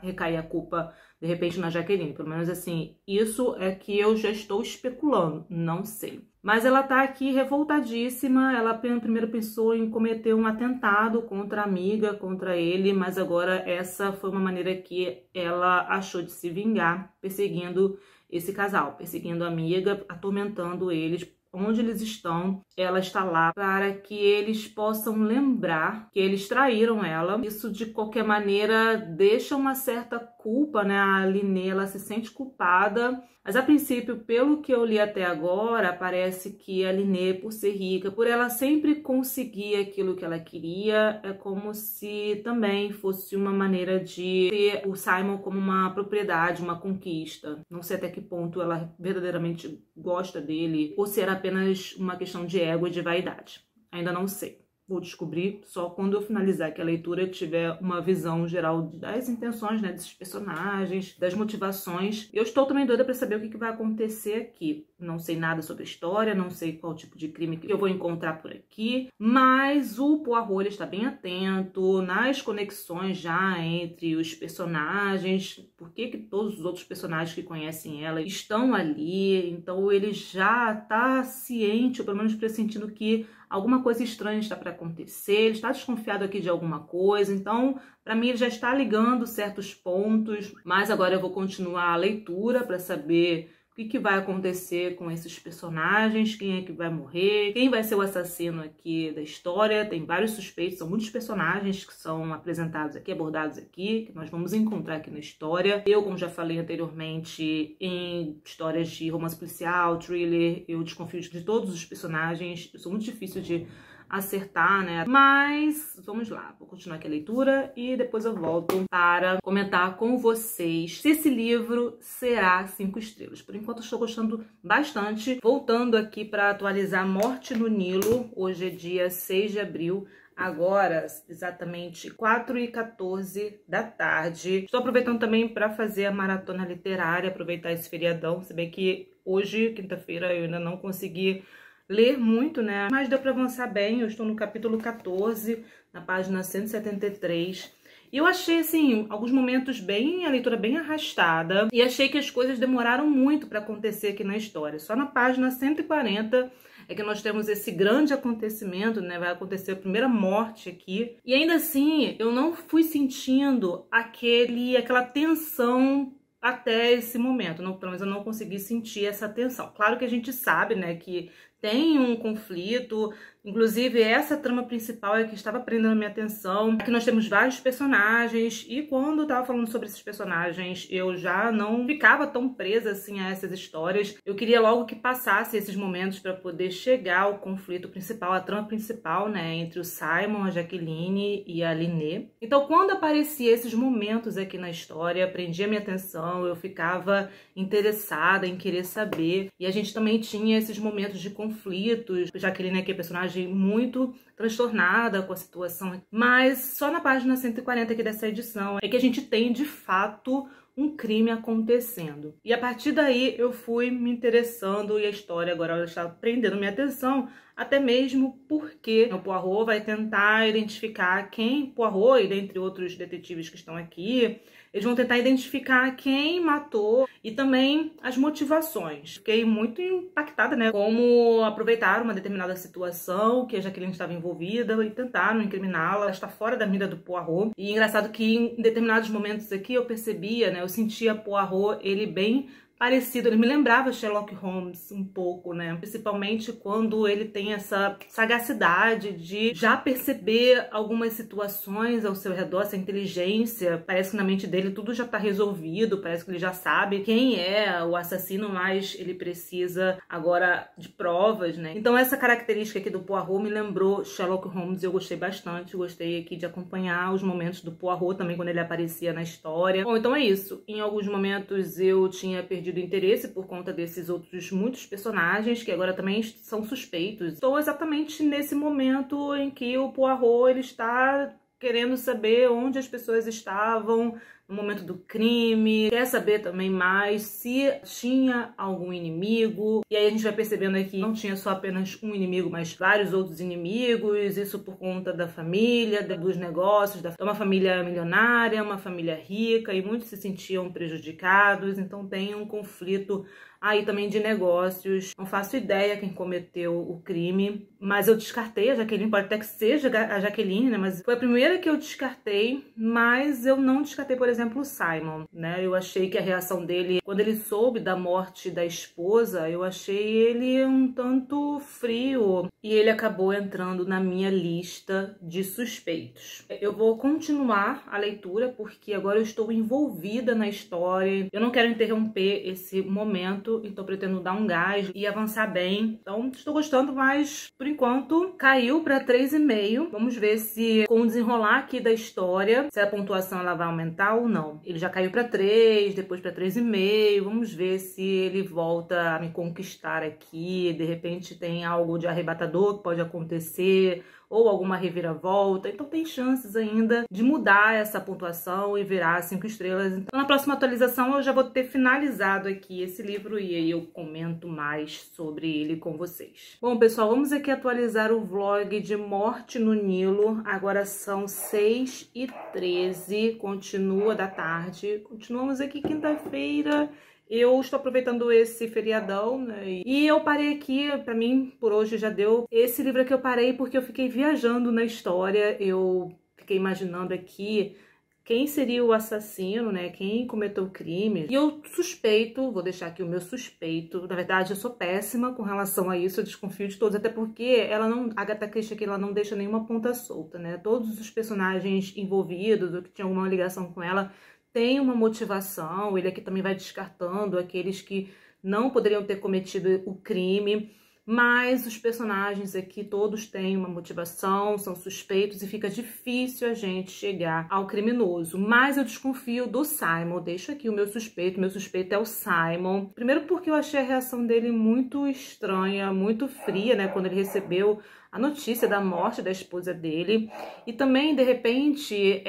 recair a culpa de repente na Jaqueline. Pelo menos assim, isso é que eu já estou especulando, não sei. Mas ela tá aqui revoltadíssima, ela primeiro pensou em cometer um atentado contra a amiga, contra ele, mas agora essa foi uma maneira que ela achou de se vingar, perseguindo esse casal, perseguindo a amiga, atormentando eles. Onde eles estão, ela está lá para que eles possam lembrar que eles traíram ela. Isso, de qualquer maneira, deixa uma certa culpa, né? A Linné, ela se sente culpada, mas a princípio, pelo que eu li até agora, parece que a Linné, por ser rica, por ela sempre conseguir aquilo que ela queria, é como se também fosse uma maneira de ter o Simon como uma propriedade, uma conquista. Não sei até que ponto ela verdadeiramente gosta dele, ou se era apenas uma questão de ego e de vaidade. Ainda não sei. Vou descobrir só quando eu finalizar aqui a leitura e tiver uma visão geral das intenções, né, desses personagens, das motivações. Eu estou também doida para saber o que vai acontecer aqui. Não sei nada sobre a história, não sei qual tipo de crime que eu vou encontrar por aqui, mas o Poirot, ele está bem atento nas conexões já entre os personagens, por que todos os outros personagens que conhecem ela estão ali, então ele já está ciente, ou pelo menos pressentindo que alguma coisa estranha está para acontecer, ele está desconfiado aqui de alguma coisa, então para mim ele já está ligando certos pontos, mas agora eu vou continuar a leitura para saber o que vai acontecer com esses personagens, quem é que vai morrer, quem vai ser o assassino aqui da história. Tem vários suspeitos, são muitos personagens que são apresentados aqui, abordados aqui, que nós vamos encontrar aqui na história. Eu, como já falei anteriormente, em histórias de romance policial, thriller, eu desconfio de todos os personagens, eu sou muito difícil de acertar, né? Mas vamos lá, vou continuar aqui a leitura e depois eu volto para comentar com vocês se esse livro será 5 estrelas. Por enquanto eu estou gostando bastante. Voltando aqui para atualizar Morte no Nilo, hoje é dia 6 de abril. Agora, exatamente 4h14 da tarde. Estou aproveitando também para fazer a maratona literária, aproveitar esse feriadão, se bem que hoje, quinta-feira, eu ainda não consegui ler muito, né? Mas deu para avançar bem. Eu estou no capítulo 14, na página 173. E eu achei, assim, alguns momentos a leitura bem arrastada. E achei que as coisas demoraram muito para acontecer aqui na história. Só na página 140 é que nós temos esse grande acontecimento, né? Vai acontecer a primeira morte aqui. E ainda assim, eu não fui sentindo aquela tensão até esse momento. Não, pelo menos eu não consegui sentir essa tensão. Claro que a gente sabe, né, que tem um conflito. Inclusive, essa trama principal é que estava prendendo minha atenção. Aqui nós temos vários personagens, e quando eu tava falando sobre esses personagens, eu já não ficava tão presa assim a essas histórias. Eu queria logo que passasse esses momentos para poder chegar ao conflito principal, a trama principal, né, entre o Simon, a Jacqueline e a Linné. Então, quando aparecia esses momentos aqui na história, prendia minha atenção, eu ficava interessada em querer saber. E a gente também tinha esses momentos de conflitos. Jacqueline aqui é personagem muito transtornada com a situação, mas só na página 140 aqui dessa edição é que a gente tem de fato um crime acontecendo. E a partir daí eu fui me interessando, e a história agora ela está prendendo minha atenção, até mesmo porque o Poirot vai tentar identificar quem Poirot, e dentre outros detetives que estão aqui, eles vão tentar identificar quem matou e também as motivações. Fiquei muito impactada, né? Como aproveitaram uma determinada situação que a Jacqueline estava envolvida e tentaram incriminá-la. Ela está fora da mira do Poirot. E engraçado que em determinados momentos aqui eu percebia, né? Eu sentia Poirot, ele bem parecido, ele me lembrava Sherlock Holmes um pouco, né? Principalmente quando ele tem essa sagacidade de já perceber algumas situações ao seu redor, essa inteligência. Parece que na mente dele tudo já tá resolvido, parece que ele já sabe quem é o assassino, mas ele precisa agora de provas, né? Então essa característica aqui do Poirot me lembrou Sherlock Holmes, eu gostei bastante, gostei aqui de acompanhar os momentos do Poirot também quando ele aparecia na história. Bom, então é isso. Em alguns momentos eu tinha perdido interesse por conta desses outros muitos personagens que agora também são suspeitos. Estou exatamente nesse momento em que o Poirot ele está querendo saber onde as pessoas estavam no momento do crime, quer saber também mais se tinha algum inimigo. E aí a gente vai percebendo aqui que não tinha só apenas um inimigo, mas vários outros inimigos, isso por conta da família, dos negócios, é uma família milionária, uma família rica, e muitos se sentiam prejudicados, então tem um conflito aí também de negócios. Não faço ideia quem cometeu o crime, mas eu descartei a Jacqueline, pode até que seja a Jacqueline, né? Mas foi a primeira que eu descartei, mas eu não descartei, por exemplo, o Simon, né? Eu achei que a reação dele, quando ele soube da morte da esposa, eu achei ele um tanto frio, e ele acabou entrando na minha lista de suspeitos. Eu vou continuar a leitura, porque agora eu estou envolvida na história, eu não quero interromper esse momento, então pretendo dar um gás e avançar bem. Então estou gostando, mas por enquanto caiu para 3,5. Vamos ver se com o desenrolar aqui da história, se a pontuação ela vai aumentar ou não. Ele já caiu para 3, depois para 3,5. Vamos ver se ele volta a me conquistar aqui. De repente tem algo de arrebatador que pode acontecer, ou alguma reviravolta. Então tem chances ainda de mudar essa pontuação e virar 5 estrelas. Então na próxima atualização eu já vou ter finalizado aqui esse livro e aí eu comento mais sobre ele com vocês. Bom, pessoal, vamos aqui atualizar o vlog de Morte no Nilo. Agora são 6h13, continua da tarde. Continuamos aqui quinta-feira. Eu estou aproveitando esse feriadão, né? E eu parei aqui, pra mim, por hoje já deu. Esse livro aqui eu parei porque eu fiquei viajando na história. Eu fiquei imaginando aqui quem seria o assassino, né? Quem cometeu o crime. E eu suspeito, vou deixar aqui o meu suspeito. Na verdade, eu sou péssima com relação a isso, eu desconfio de todos. Até porque ela não, a Agatha Christie aqui, ela não deixa nenhuma ponta solta, né? Todos os personagens envolvidos, ou que tinham alguma ligação com ela, tem uma motivação. Ele aqui também vai descartando aqueles que não poderiam ter cometido o crime, mas os personagens aqui todos têm uma motivação, são suspeitos e fica difícil a gente chegar ao criminoso. Mas eu desconfio do Simon, deixo aqui o meu suspeito é o Simon. Primeiro porque eu achei a reação dele muito estranha, muito fria, né, quando ele recebeu a notícia da morte da esposa dele. E também, de repente,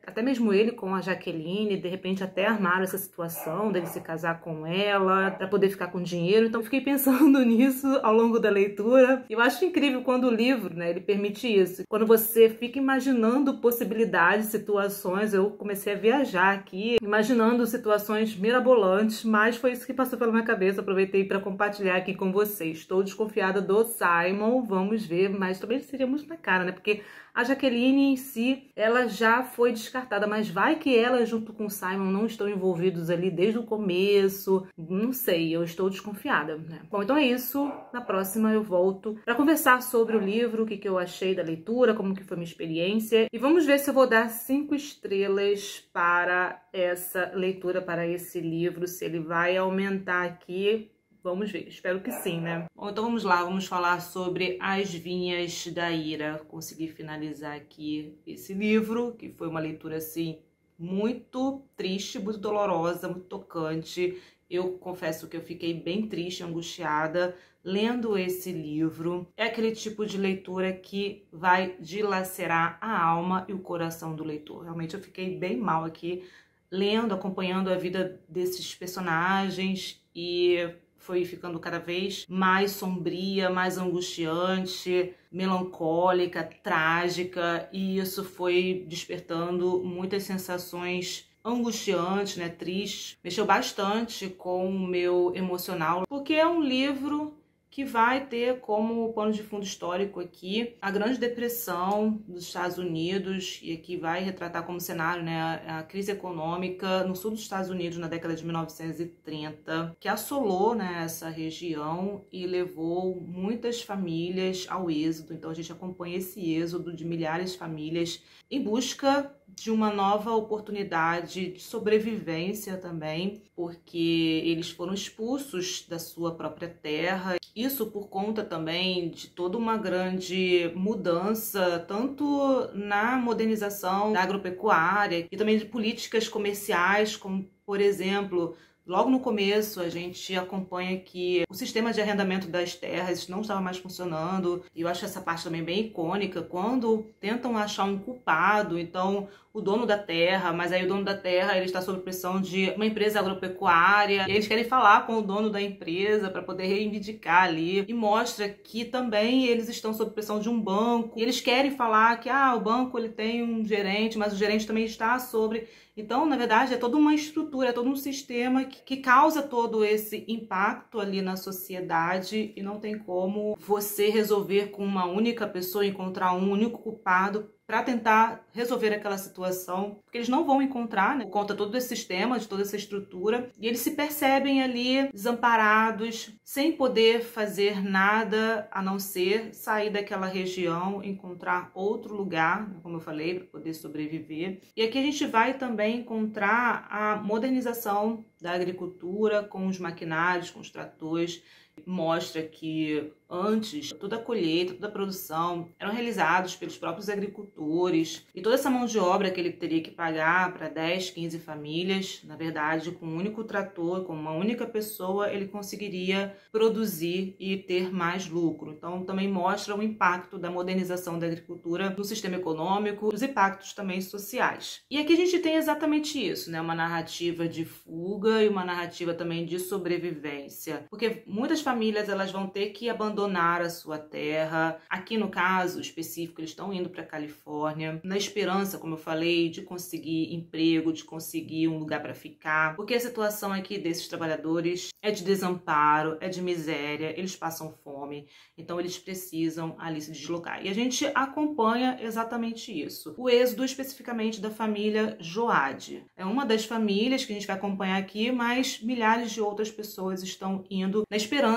até mesmo ele com a Jacqueline, de repente até armaram essa situação dele se casar com ela para poder ficar com dinheiro. Então eu fiquei pensando nisso ao longo da leitura. Eu acho incrível quando o livro, né, ele permite isso. Quando você fica imaginando possibilidades, situações, eu comecei a viajar aqui, imaginando situações mirabolantes, mas foi isso que passou pela minha cabeça. Aproveitei para compartilhar aqui com vocês. Estou desconfiada do Simon, vamos ver mas também seria muito na cara, né? Porque a Jaqueline em si, ela já foi descartada, mas vai que ela junto com o Simon não estão envolvidos ali desde o começo, não sei, eu estou desconfiada, né? Bom, então é isso, na próxima eu volto para conversar sobre o livro, o que eu achei da leitura, como que foi minha experiência, e vamos ver se eu vou dar 5 estrelas para essa leitura, para esse livro, se ele vai aumentar aqui. Vamos ver, espero que sim, né? Bom, então vamos lá, vamos falar sobre As Vinhas da Ira. Consegui finalizar aqui esse livro, que foi uma leitura, assim, muito triste, muito dolorosa, muito tocante. Eu confesso que eu fiquei bem triste, angustiada, lendo esse livro. É aquele tipo de leitura que vai dilacerar a alma e o coração do leitor. Realmente eu fiquei bem mal aqui, lendo, acompanhando a vida desses personagens, e foi ficando cada vez mais sombria, mais angustiante, melancólica, trágica, e isso foi despertando muitas sensações angustiantes, né, tristes. Mexeu bastante com o meu emocional, porque é um livro que vai ter como pano de fundo histórico aqui a Grande Depressão dos Estados Unidos, e aqui vai retratar como cenário, né, a crise econômica no sul dos Estados Unidos na década de 1930, que assolou, né, essa região e levou muitas famílias ao êxodo. Então a gente acompanha esse êxodo de milhares de famílias em busca de uma nova oportunidade de sobrevivência também, porque eles foram expulsos da sua própria terra. Isso por conta também de toda uma grande mudança, tanto na modernização da agropecuária e também de políticas comerciais, como, por exemplo, logo no começo a gente acompanha que o sistema de arrendamento das terras não estava mais funcionando, e eu acho essa parte também bem icônica, quando tentam achar um culpado, então o dono da terra, mas aí o dono da terra ele está sob pressão de uma empresa agropecuária, e eles querem falar com o dono da empresa para poder reivindicar ali, e mostra que também eles estão sob pressão de um banco, e eles querem falar que o banco ele tem um gerente, mas o gerente também está sobre... Então, na verdade, é toda uma estrutura, é todo um sistema que causa todo esse impacto ali na sociedade, e não tem como você resolver com uma única pessoa, encontrar um único culpado para tentar resolver aquela situação, porque eles não vão encontrar, né, por conta de todo esse sistema, de toda essa estrutura, e eles se percebem ali desamparados, sem poder fazer nada a não ser sair daquela região, encontrar outro lugar, como eu falei, para poder sobreviver. E aqui a gente vai também encontrar a modernização da agricultura com os maquinários, com os tratores. Mostra que antes toda a colheita, toda a produção eram realizados pelos próprios agricultores, e toda essa mão de obra que ele teria que pagar para 10, 15 famílias, na verdade, com um único trator, com uma única pessoa, ele conseguiria produzir e ter mais lucro. Então também mostra o impacto da modernização da agricultura no sistema econômico, os impactos também sociais. E aqui a gente tem exatamente isso, né? Uma narrativa de fuga e uma narrativa também de sobrevivência, porque muitas famílias elas vão ter que abandonar a sua terra. Aqui no caso específico eles estão indo para a Califórnia na esperança, como eu falei, de conseguir emprego, de conseguir um lugar para ficar, porque a situação aqui desses trabalhadores é de desamparo, é de miséria, eles passam fome, então eles precisam ali se deslocar. E a gente acompanha exatamente isso. O êxodo especificamente da família Joad. É uma das famílias que a gente vai acompanhar aqui, mas milhares de outras pessoas estão indo na esperança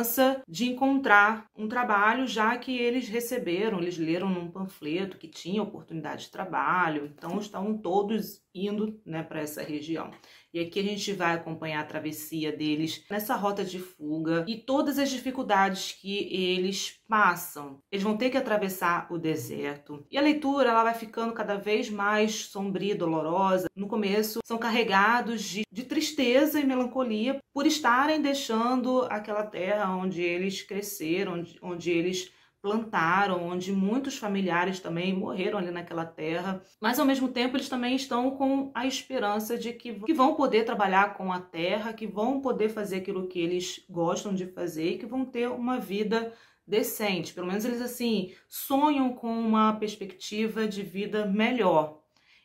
de encontrar um trabalho, já que eles leram num panfleto que tinha oportunidade de trabalho, então estão todos indo, né, para essa região. E aqui a gente vai acompanhar a travessia deles nessa rota de fuga e todas as dificuldades que eles passam. Eles vão ter que atravessar o deserto. E a leitura ela vai ficando cada vez mais sombria e dolorosa. No começo são carregados de tristeza e melancolia por estarem deixando aquela terra onde eles cresceram, onde eles plantaram, onde muitos familiares também morreram ali naquela terra, mas ao mesmo tempo eles também estão com a esperança de que vão poder trabalhar com a terra, que vão poder fazer aquilo que eles gostam de fazer e que vão ter uma vida decente. Pelo menos eles assim sonham com uma perspectiva de vida melhor.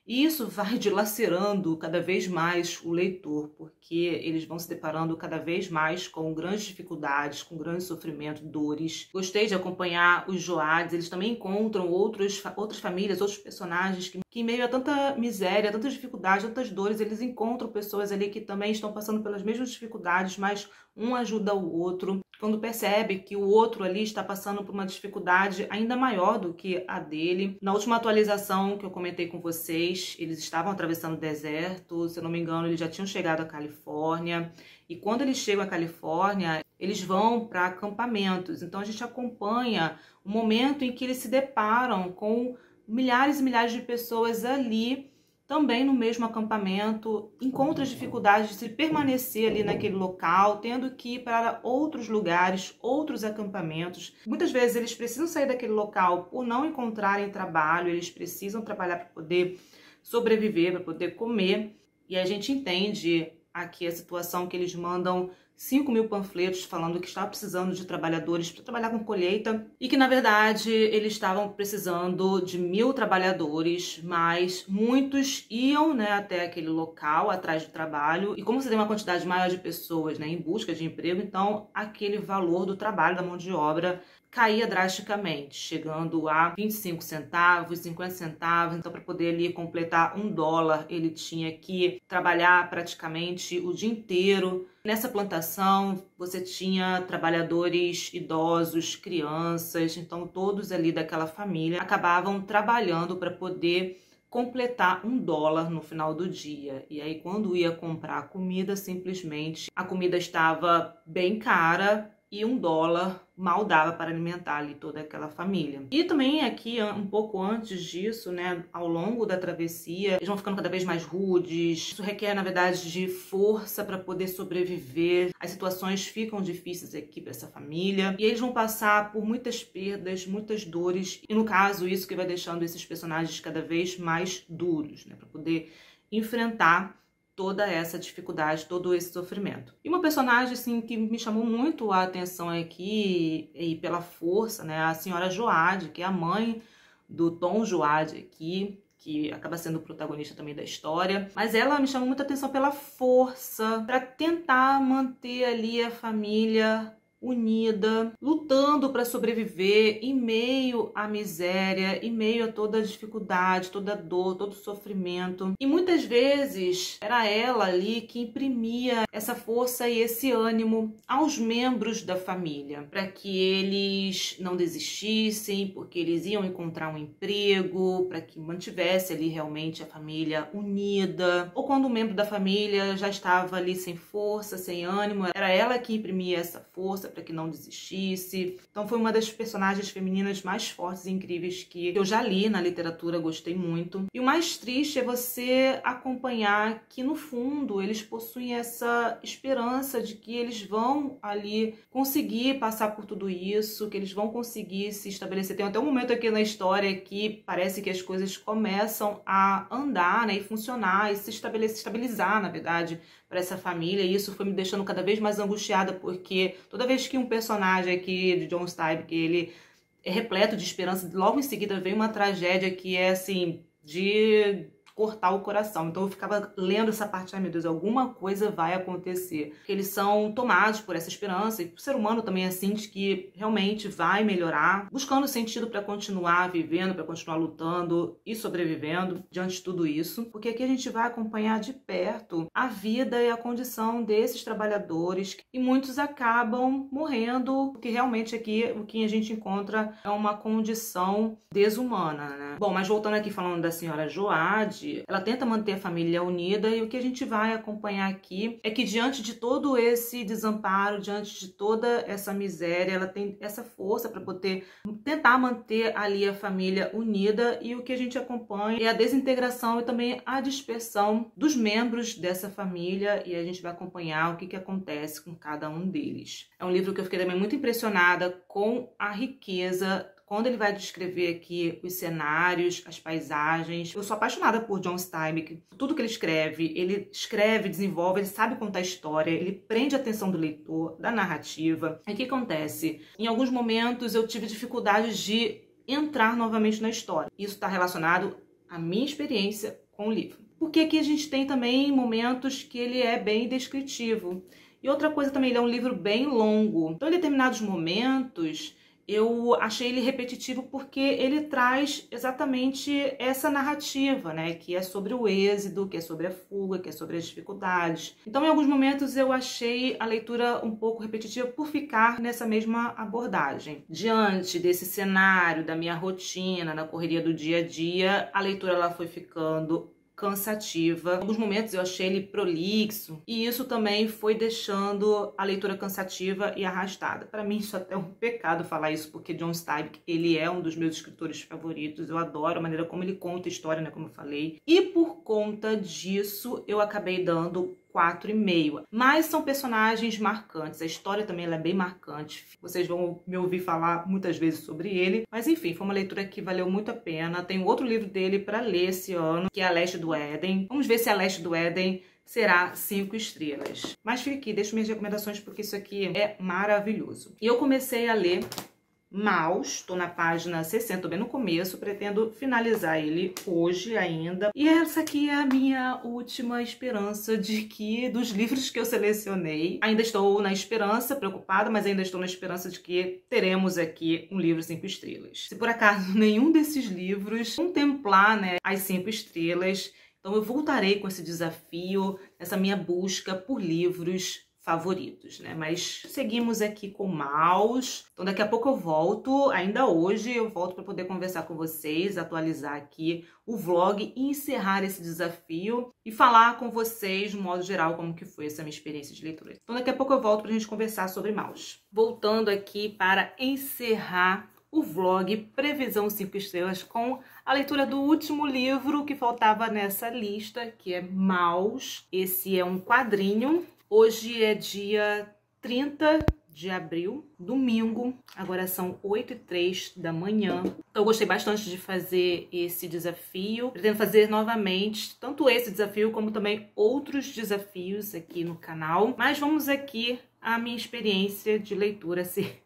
E isso vai dilacerando cada vez mais o leitor, porque eles vão se deparando cada vez mais com grandes dificuldades, com grande sofrimento, dores. Gostei de acompanhar os Joades, eles também encontram outras famílias, outros personagens que em meio a tanta miséria, tantas dificuldades, tantas dores, eles encontram pessoas ali que também estão passando pelas mesmas dificuldades, mas um ajuda o outro. Quando percebe que o outro ali está passando por uma dificuldade ainda maior do que a dele. Na última atualização que eu comentei com vocês, eles estavam atravessando o deserto, se eu não me engano, eles já tinham chegado à Califórnia. E quando eles chegam à Califórnia, eles vão para acampamentos. Então a gente acompanha o momento em que eles se deparam com milhares e milhares de pessoas ali, também no mesmo acampamento, encontra as dificuldades de se permanecer ali naquele local, tendo que ir para outros lugares, outros acampamentos. Muitas vezes eles precisam sair daquele local por não encontrarem trabalho, eles precisam trabalhar para poder sobreviver, para poder comer. E a gente entende aqui a situação que eles mandam 5.000 panfletos falando que estava precisando de trabalhadores para trabalhar com colheita e que, na verdade, eles estavam precisando de 1.000 trabalhadores, mas muitos iam, né, até aquele local, atrás do trabalho. E como você tem uma quantidade maior de pessoas, né, em busca de emprego, então aquele valor do trabalho, da mão de obra, caía drasticamente, chegando a 25 centavos, 50 centavos. Então, para poder ali completar $1, ele tinha que trabalhar praticamente o dia inteiro. Nessa plantação, você tinha trabalhadores idosos, crianças, então todos ali daquela família acabavam trabalhando para poder completar $1 no final do dia. E aí, quando ia comprar a comida, simplesmente a comida estava bem cara e $1 mal dava para alimentar ali toda aquela família. E também aqui, um pouco antes disso, né, ao longo da travessia, eles vão ficando cada vez mais rudes. Isso requer, na verdade, de força para poder sobreviver. As situações ficam difíceis aqui para essa família. E eles vão passar por muitas perdas, muitas dores. E no caso, isso que vai deixando esses personagens cada vez mais duros, né, para poder enfrentar toda essa dificuldade, todo esse sofrimento. E uma personagem assim que me chamou muito a atenção aqui, e pela força, né, a senhora Joade, que é a mãe do Tom Joade aqui, que acaba sendo o protagonista também da história. Mas ela me chamou muita atenção pela força, para tentar manter ali a família unida, lutando para sobreviver em meio à miséria, em meio a toda a dificuldade, toda a dor, todo o sofrimento. E muitas vezes era ela ali que imprimia essa força e esse ânimo aos membros da família, para que eles não desistissem, porque eles iam encontrar um emprego, para que mantivesse ali realmente a família unida. Ou quando um membro da família já estava ali sem força, sem ânimo, era ela que imprimia essa força para que não desistisse. Então foi uma das personagens femininas mais fortes e incríveis que eu já li na literatura, gostei muito. E o mais triste é você acompanhar que no fundo eles possuem essa esperança de que eles vão ali conseguir passar por tudo isso, que eles vão conseguir se estabelecer. Tem até um momento aqui na história que parece que as coisas começam a andar, né, e funcionar e se estabilizar, na verdade, para essa família, e isso foi me deixando cada vez mais angustiada, porque toda vez que um personagem aqui de John Steinbeck, ele é repleto de esperança, logo em seguida vem uma tragédia que é assim, de cortar o coração. Então eu ficava lendo essa parte, ai meu Deus, alguma coisa vai acontecer. Porque eles são tomados por essa esperança, e o ser humano também é assim, de que realmente vai melhorar, buscando sentido para continuar vivendo, para continuar lutando e sobrevivendo diante de tudo isso. Porque aqui a gente vai acompanhar de perto a vida e a condição desses trabalhadores, e muitos acabam morrendo, porque realmente aqui o que a gente encontra é uma condição desumana, né? Bom, mas voltando aqui falando da senhora Joade, ela tenta manter a família unida, e o que a gente vai acompanhar aqui é que diante de todo esse desamparo, diante de toda essa miséria, ela tem essa força para poder tentar manter ali a família unida, e o que a gente acompanha é a desintegração e também a dispersão dos membros dessa família, e a gente vai acompanhar o que acontece com cada um deles. É um livro que eu fiquei também muito impressionada com a riqueza. Quando ele vai descrever aqui os cenários, as paisagens, eu sou apaixonada por John Steinbeck. Tudo que ele escreve, desenvolve, ele sabe contar história, ele prende a atenção do leitor, da narrativa. E o que acontece? Em alguns momentos eu tive dificuldade de entrar novamente na história. Isso está relacionado à minha experiência com com o livro. Porque aqui a gente tem também momentos que ele é bem descritivo. E outra coisa também, ele é um livro bem longo. Então, em determinados momentos, eu achei ele repetitivo porque ele traz exatamente essa narrativa, né? Que é sobre o êxodo, que é sobre a fuga, que é sobre as dificuldades. Então, em alguns momentos, eu achei a leitura um pouco repetitiva por ficar nessa mesma abordagem. Diante desse cenário, da minha rotina, da correria do dia a dia, a leitura ela foi ficando cansativa. Em alguns momentos eu achei ele prolixo e isso também foi deixando a leitura cansativa e arrastada. Para mim isso até é um pecado falar isso, porque John Steinbeck, ele é um dos meus escritores favoritos. Eu adoro a maneira como ele conta a história, né, como eu falei. E por conta disso eu acabei dando 4,5. Mas são personagens marcantes. A história também ela é bem marcante. Vocês vão me ouvir falar muitas vezes sobre ele. Mas enfim, foi uma leitura que valeu muito a pena. Tem outro livro dele para ler esse ano, que é A Leste do Éden. Vamos ver se A Leste do Éden será 5 estrelas. Mas fica aqui, deixo minhas recomendações porque isso aqui é maravilhoso. E eu comecei a ler Maus, estou na página 60, bem no começo, pretendo finalizar ele hoje ainda. E essa aqui é a minha última esperança de que, dos livros que eu selecionei, ainda estou na esperança, preocupada, mas ainda estou na esperança de que teremos aqui um livro 5 estrelas. Se por acaso nenhum desses livros contemplar, né, as 5 estrelas, então eu voltarei com esse desafio, essa minha busca por livros favoritos, né? Mas seguimos aqui com Maus. Então daqui a pouco eu volto, ainda hoje eu volto para poder conversar com vocês, atualizar aqui o vlog e encerrar esse desafio e falar com vocês, de um modo geral, como que foi essa minha experiência de leitura. Então daqui a pouco eu volto pra gente conversar sobre Maus. Voltando aqui para encerrar o vlog Previsão 5 estrelas com a leitura do último livro que faltava nessa lista, que é Maus. Esse é um quadrinho. Hoje é dia 30 de abril, domingo, agora são 8h03 da manhã. Então eu gostei bastante de fazer esse desafio. Pretendo fazer novamente, tanto esse desafio como também outros desafios aqui no canal. Mas vamos aqui à minha experiência de leitura,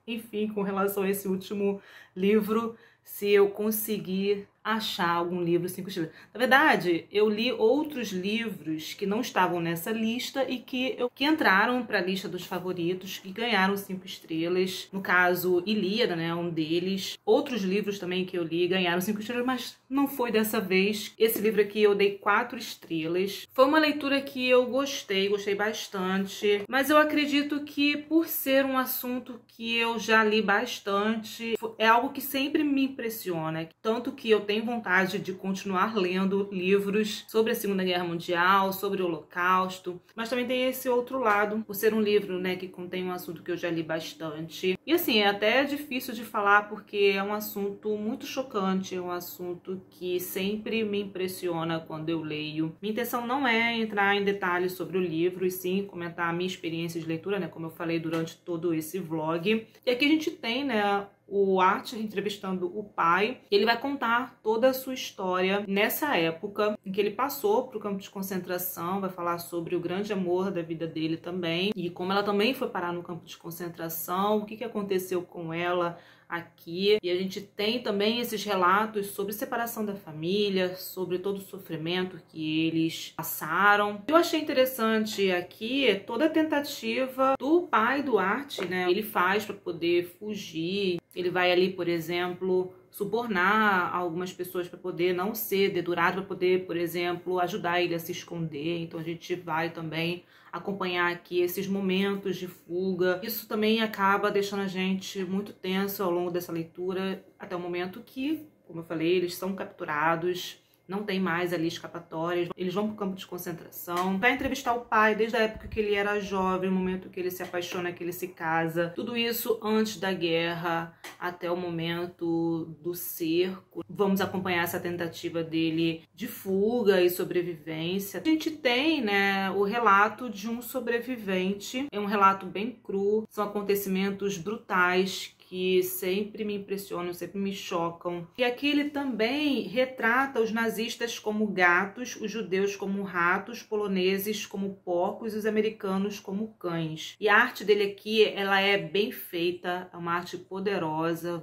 enfim, com relação a esse último livro, se eu conseguir achar algum livro 5 estrelas. Na verdade, eu li outros livros que não estavam nessa lista e que entraram para a lista dos favoritos e ganharam 5 estrelas. No caso, Ilíada, né, um deles. Outros livros também que eu li ganharam 5 estrelas, mas não foi dessa vez. Esse livro aqui eu dei 4 estrelas. Foi uma leitura que eu gostei bastante, mas eu acredito que por ser um assunto que eu já li bastante, é algo que sempre me impressiona, tanto que eu tenho vontade de continuar lendo livros sobre a Segunda Guerra Mundial, sobre o Holocausto, mas também tem esse outro lado, por ser um livro, né, que contém um assunto que eu já li bastante. E assim, é até difícil de falar porque é um assunto muito chocante, é um assunto que sempre me impressiona quando eu leio. Minha intenção não é entrar em detalhes sobre o livro, e sim comentar a minha experiência de leitura, né, como eu falei durante todo esse vlog. E aqui a gente tem, né, o Art entrevistando o pai. Ele vai contar toda a sua história nessa época em que ele passou para o campo de concentração, vai falar sobre o grande amor da vida dele também e como ela também foi parar no campo de concentração, o que aconteceu com ela aqui. E a gente tem também esses relatos sobre separação da família, sobre todo o sofrimento que eles passaram. Eu achei interessante aqui toda a tentativa do pai do Art, né? Ele faz para poder fugir. Ele vai ali, por exemplo, subornar algumas pessoas para poder não ser dedurado, para poder, por exemplo, ajudar ele a se esconder. Então a gente vai também acompanhar aqui esses momentos de fuga. Isso também acaba deixando a gente muito tenso ao longo dessa leitura, até o momento que, como eu falei, eles são capturados. Não tem mais ali escapatórias, eles vão para o campo de concentração. Vai entrevistar o pai desde a época que ele era jovem, o momento que ele se apaixona, que ele se casa. Tudo isso antes da guerra, até o momento do cerco. Vamos acompanhar essa tentativa dele de fuga e sobrevivência. A gente tem, né, o relato de um sobrevivente. É um relato bem cru, são acontecimentos brutais que sempre me impressionam, sempre me chocam. E aqui ele também retrata os nazistas como gatos, os judeus como ratos, poloneses como porcos e os americanos como cães. E a arte dele aqui, ela é bem feita, é uma arte poderosa,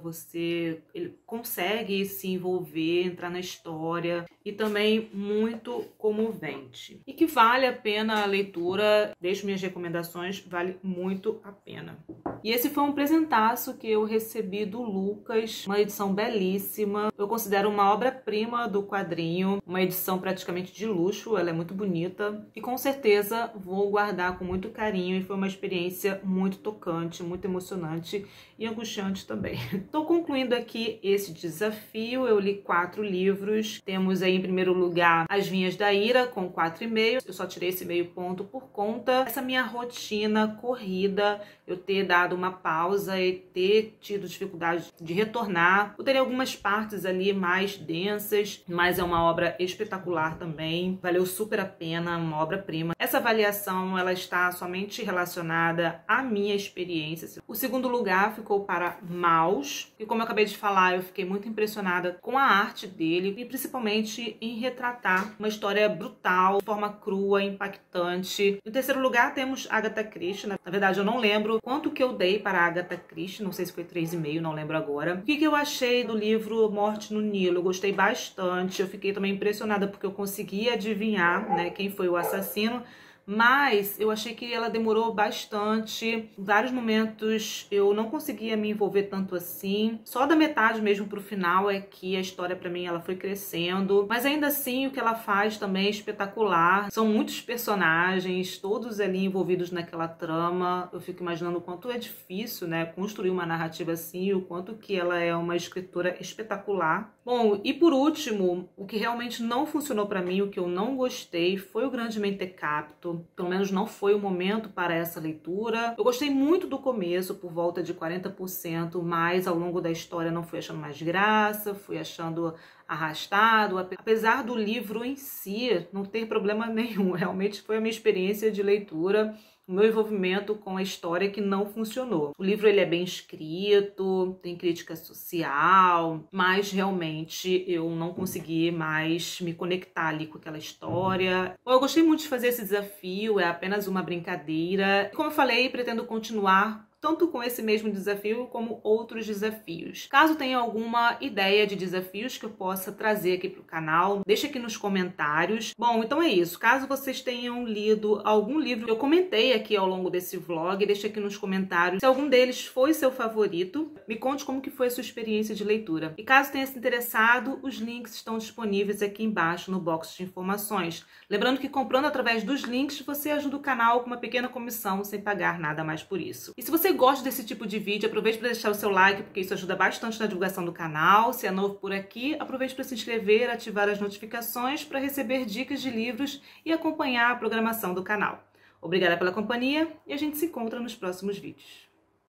ele consegue se envolver, entrar na história e também muito comovente. E que vale a pena a leitura, deixo minhas recomendações, vale muito a pena. E esse foi um presentaço que eu recebi do Lucas, uma edição belíssima. Eu considero uma obra-prima do quadrinho, uma edição praticamente de luxo, ela é muito bonita e com certeza vou guardar com muito carinho, e foi uma experiência muito tocante, muito emocionante e angustiante também. Estou concluindo aqui esse desafio, eu li 4 livros, temos aí em primeiro lugar As Vinhas da Ira com 4,5, eu só tirei esse meio ponto por conta dessa minha rotina corrida, eu ter dado uma pausa e ter tido dificuldade de retornar. Eu teria algumas partes ali mais densas, mas é uma obra espetacular também, valeu super a pena, uma obra-prima. Essa avaliação ela está somente relacionada à minha experiência. O segundo lugar ficou para Maus, e como eu acabei de falar, eu fiquei muito impressionada com a arte dele e principalmente em retratar uma história brutal, de forma crua, impactante. No terceiro lugar temos Agatha Christie. Na verdade eu não lembro quanto que eu dei para a Agatha Christie, não sei se foi 3,5, não lembro agora. O que eu achei do livro Morte no Nilo? Eu gostei bastante, eu fiquei também impressionada porque eu consegui adivinhar, né, quem foi o assassino, mas eu achei que ela demorou bastante. Em vários momentos eu não conseguia me envolver tanto assim. Só da metade mesmo pro final é que a história pra mim ela foi crescendo. Mas ainda assim o que ela faz também é espetacular. São muitos personagens, todos ali envolvidos naquela trama. Eu fico imaginando o quanto é difícil, né, construir uma narrativa assim, e o quanto que ela é uma escritora espetacular. Bom, e por último, o que realmente não funcionou pra mim, o que eu não gostei, foi o Grande Mentecapto. Pelo menos não foi o momento para essa leitura. Eu gostei muito do começo, por volta de 40%, mas ao longo da história não fui achando mais graça, fui achando arrastado, apesar do livro em si não ter problema nenhum. Realmente foi a minha experiência de leitura, o meu envolvimento com a história que não funcionou. O livro ele é bem escrito, tem crítica social, mas realmente eu não consegui mais me conectar ali com aquela história. Bom, eu gostei muito de fazer esse desafio, é apenas uma brincadeira. Como eu falei, pretendo continuar tanto com esse mesmo desafio como outros desafios. Caso tenha alguma ideia de desafios que eu possa trazer aqui para o canal, deixa aqui nos comentários. Bom, então é isso. Caso vocês tenham lido algum livro que eu comentei aqui ao longo desse vlog, deixa aqui nos comentários se algum deles foi seu favorito. Me conte como que foi a sua experiência de leitura. E caso tenha se interessado, os links estão disponíveis aqui embaixo no box de informações. Lembrando que comprando através dos links, você ajuda o canal com uma pequena comissão sem pagar nada mais por isso. E se você gosta desse tipo de vídeo, aproveite para deixar o seu like, porque isso ajuda bastante na divulgação do canal. Se é novo por aqui, aproveite para se inscrever, ativar as notificações para receber dicas de livros e acompanhar a programação do canal. Obrigada pela companhia e a gente se encontra nos próximos vídeos.